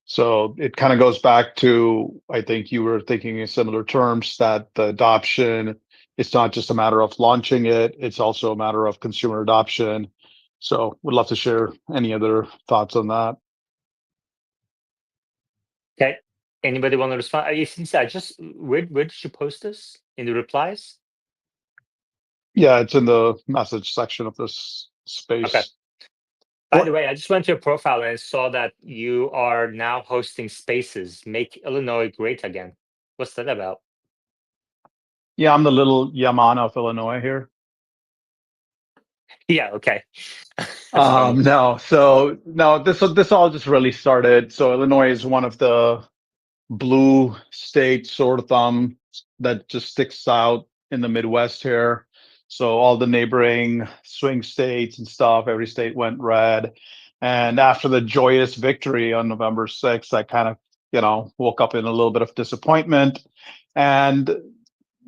[SPEAKER 3] So it kind of goes back to, I think you were thinking in similar terms, that the adoption, it's not just a matter of launching it, it's also a matter of consumer adoption. So would love to share any other thoughts on that.
[SPEAKER 1] Okay. Anybody want to respond? ACDC, I just, where did you post this? In the replies?
[SPEAKER 3] Yeah, it's in the message section of this
[SPEAKER 1] Okay.
[SPEAKER 3] space.
[SPEAKER 1] By the way, I just went to your profile and saw that you are now hosting spaces. Make Illinois great again. What's that about?
[SPEAKER 3] Yeah, I'm the little Yamana of Illinois here.
[SPEAKER 1] Yeah, okay. That's funny.
[SPEAKER 3] No, this all just really started. So Illinois is one of the blue state sort of thumb that just sticks out in the Midwest here. So all the neighboring swing states and stuff, every state went red. And after the joyous victory on November 6th, I kind of, woke up in a little bit of disappointment. And,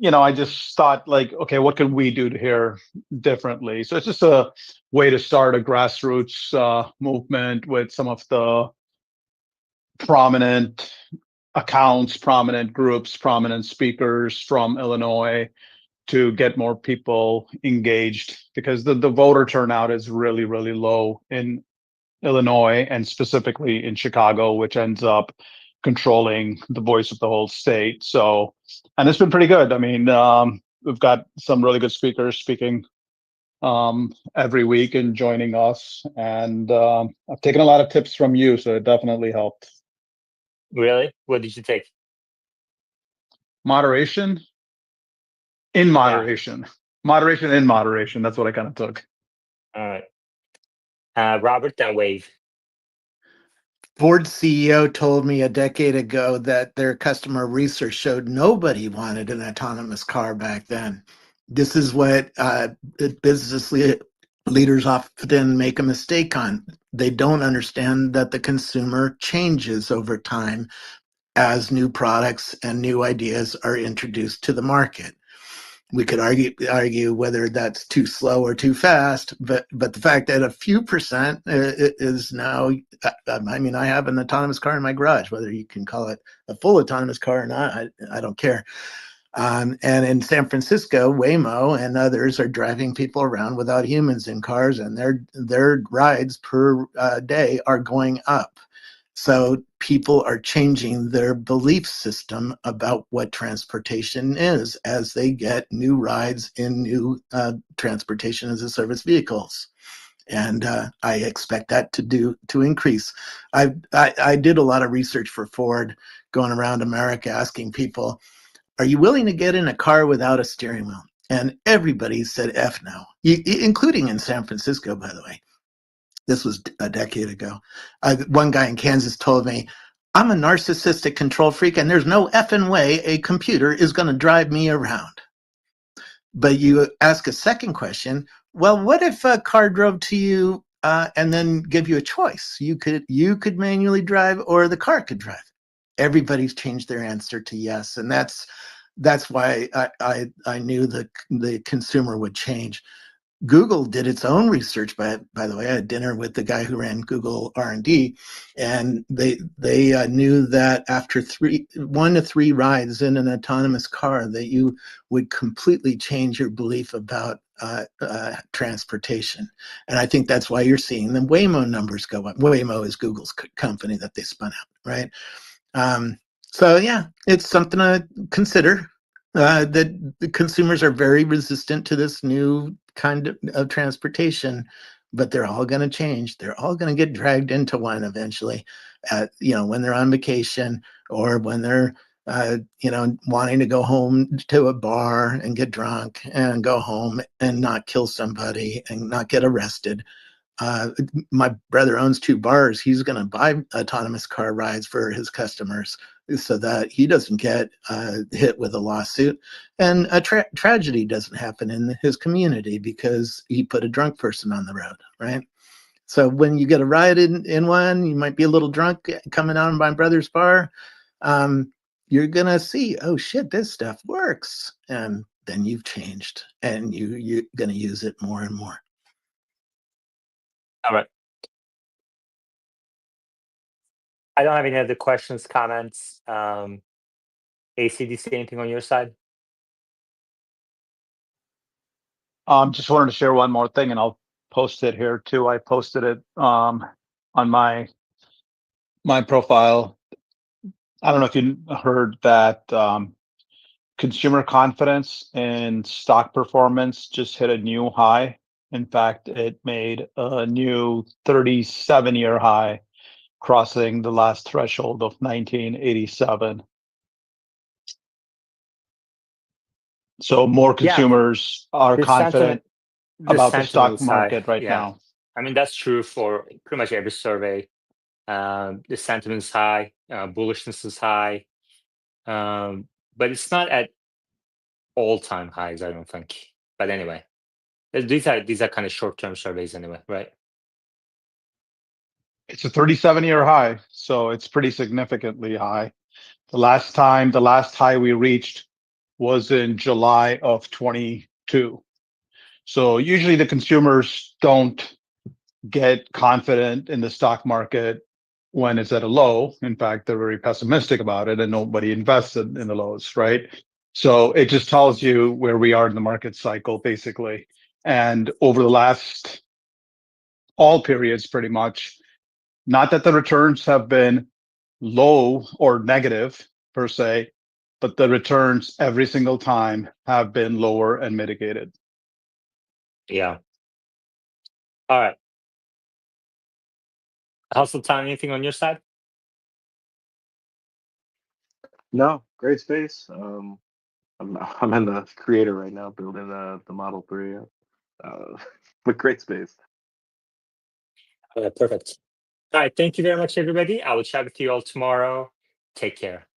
[SPEAKER 3] I just thought like, okay, what can we do here differently? So it's just a way to start a grassroots movement with some of the prominent accounts, prominent groups, prominent speakers from Illinois to get more people engaged, because the voter turnout is really, really low in Illinois and specifically in Chicago, which ends up controlling the voice of the whole state. So, and it's been pretty good. I mean, we've got some really good speakers speaking every week and joining us. And I've taken a lot of tips from you, so it definitely helped.
[SPEAKER 1] Really? What did you take?
[SPEAKER 3] Moderation in moderation. Moderation in moderation. That's what I kind of took.
[SPEAKER 1] All right. Robert, then Wave.
[SPEAKER 6] Ford's CEO told me a decade ago that their customer research showed nobody wanted an autonomous car back then. This is what business leaders often make a mistake on. They don't understand that the consumer changes over time as new products and new ideas are introduced to the market. We could argue whether that's too slow or too fast, but the fact that a few percent is now, I mean, I have an autonomous car in my garage. Whether you can call it a full autonomous car or not, I don't care. And in San Francisco, Waymo and others are driving people around without humans in cars, and their rides per day are going up. So people are changing their belief system about what transportation is as they get new rides in new transportation as a service vehicles. and I expect that to increase. I did a lot of research for Ford, going around America asking people, "Are you willing to get in a car without a steering wheel?" And everybody said F no, including in San Francisco, by the way. This was a decade ago. One guy in Kansas told me, "I'm a narcissistic control freak, and there's no effing way a computer is going to drive me around." But you ask a second question, well, what if a car drove to you and then give you a choice? You could manually drive, or the car could drive. Everybody's changed their answer to yes, and that's why I knew the consumer would change. Google did its own research. By the way, I had dinner with the guy who ran Google R&D, and they knew that after 1 to 3 rides in an autonomous car, that you would completely change your belief about transportation. And I think that's why you're seeing the Waymo numbers go up. Waymo is Google's company that they spun out, right? So yeah, it's something to consider. That the consumers are very resistant to this new kind of transportation, but they're all going to change. They're all going to get dragged into one eventually, when they're on vacation, or when they're wanting to go home to a bar and get drunk and go home and not kill somebody and not get arrested. My brother owns 2 bars. He's going to buy autonomous car rides for his customers so that he doesn't get hit with a lawsuit, and a tragedy doesn't happen in his community because he put a drunk person on the road, right? So when you get a ride in one, you might be a little drunk coming out of my brother's bar. You're going to see, oh shit, this stuff works. And then you've changed, and you're going to use it more and more.
[SPEAKER 1] All right. I don't have any other questions, comments. AC, do you see anything on your side?
[SPEAKER 3] Just wanted to share one more thing, and I'll post it here too. I posted it on my profile. I don't know if you heard that consumer confidence and stock performance just hit a new high. In fact, it made a new 37-year high, crossing the last threshold of 1987. So more consumers are
[SPEAKER 1] The
[SPEAKER 3] confident about the stock
[SPEAKER 1] sentiment is high.
[SPEAKER 3] market right
[SPEAKER 1] Yeah.
[SPEAKER 3] now.
[SPEAKER 1] I mean, that's true for pretty much every survey. The sentiment is high, bullishness is high, but it's not at all-time highs, I don't think. But anyway, these are kind of short-term surveys anyway, right?
[SPEAKER 3] It's a 37-year high, so it's pretty significantly high. The last high we reached was in July of 22. So usually the consumers don't get confident in the stock market when it's at a low. In fact, they're very pessimistic about it, and nobody invested in the lows, right? So it just tells you where we are in the market cycle, basically. And over the last all periods, pretty much, not that the returns have been low or negative per se, but the returns every single time have been lower and mitigated.
[SPEAKER 1] Yeah. All right. Hustle time, anything on your side?
[SPEAKER 7] No, great space. I'm in the creator right now, building the Model 3. But great space.
[SPEAKER 1] All right, perfect. All right, thank you very much, everybody. I will chat with you all tomorrow. Take care.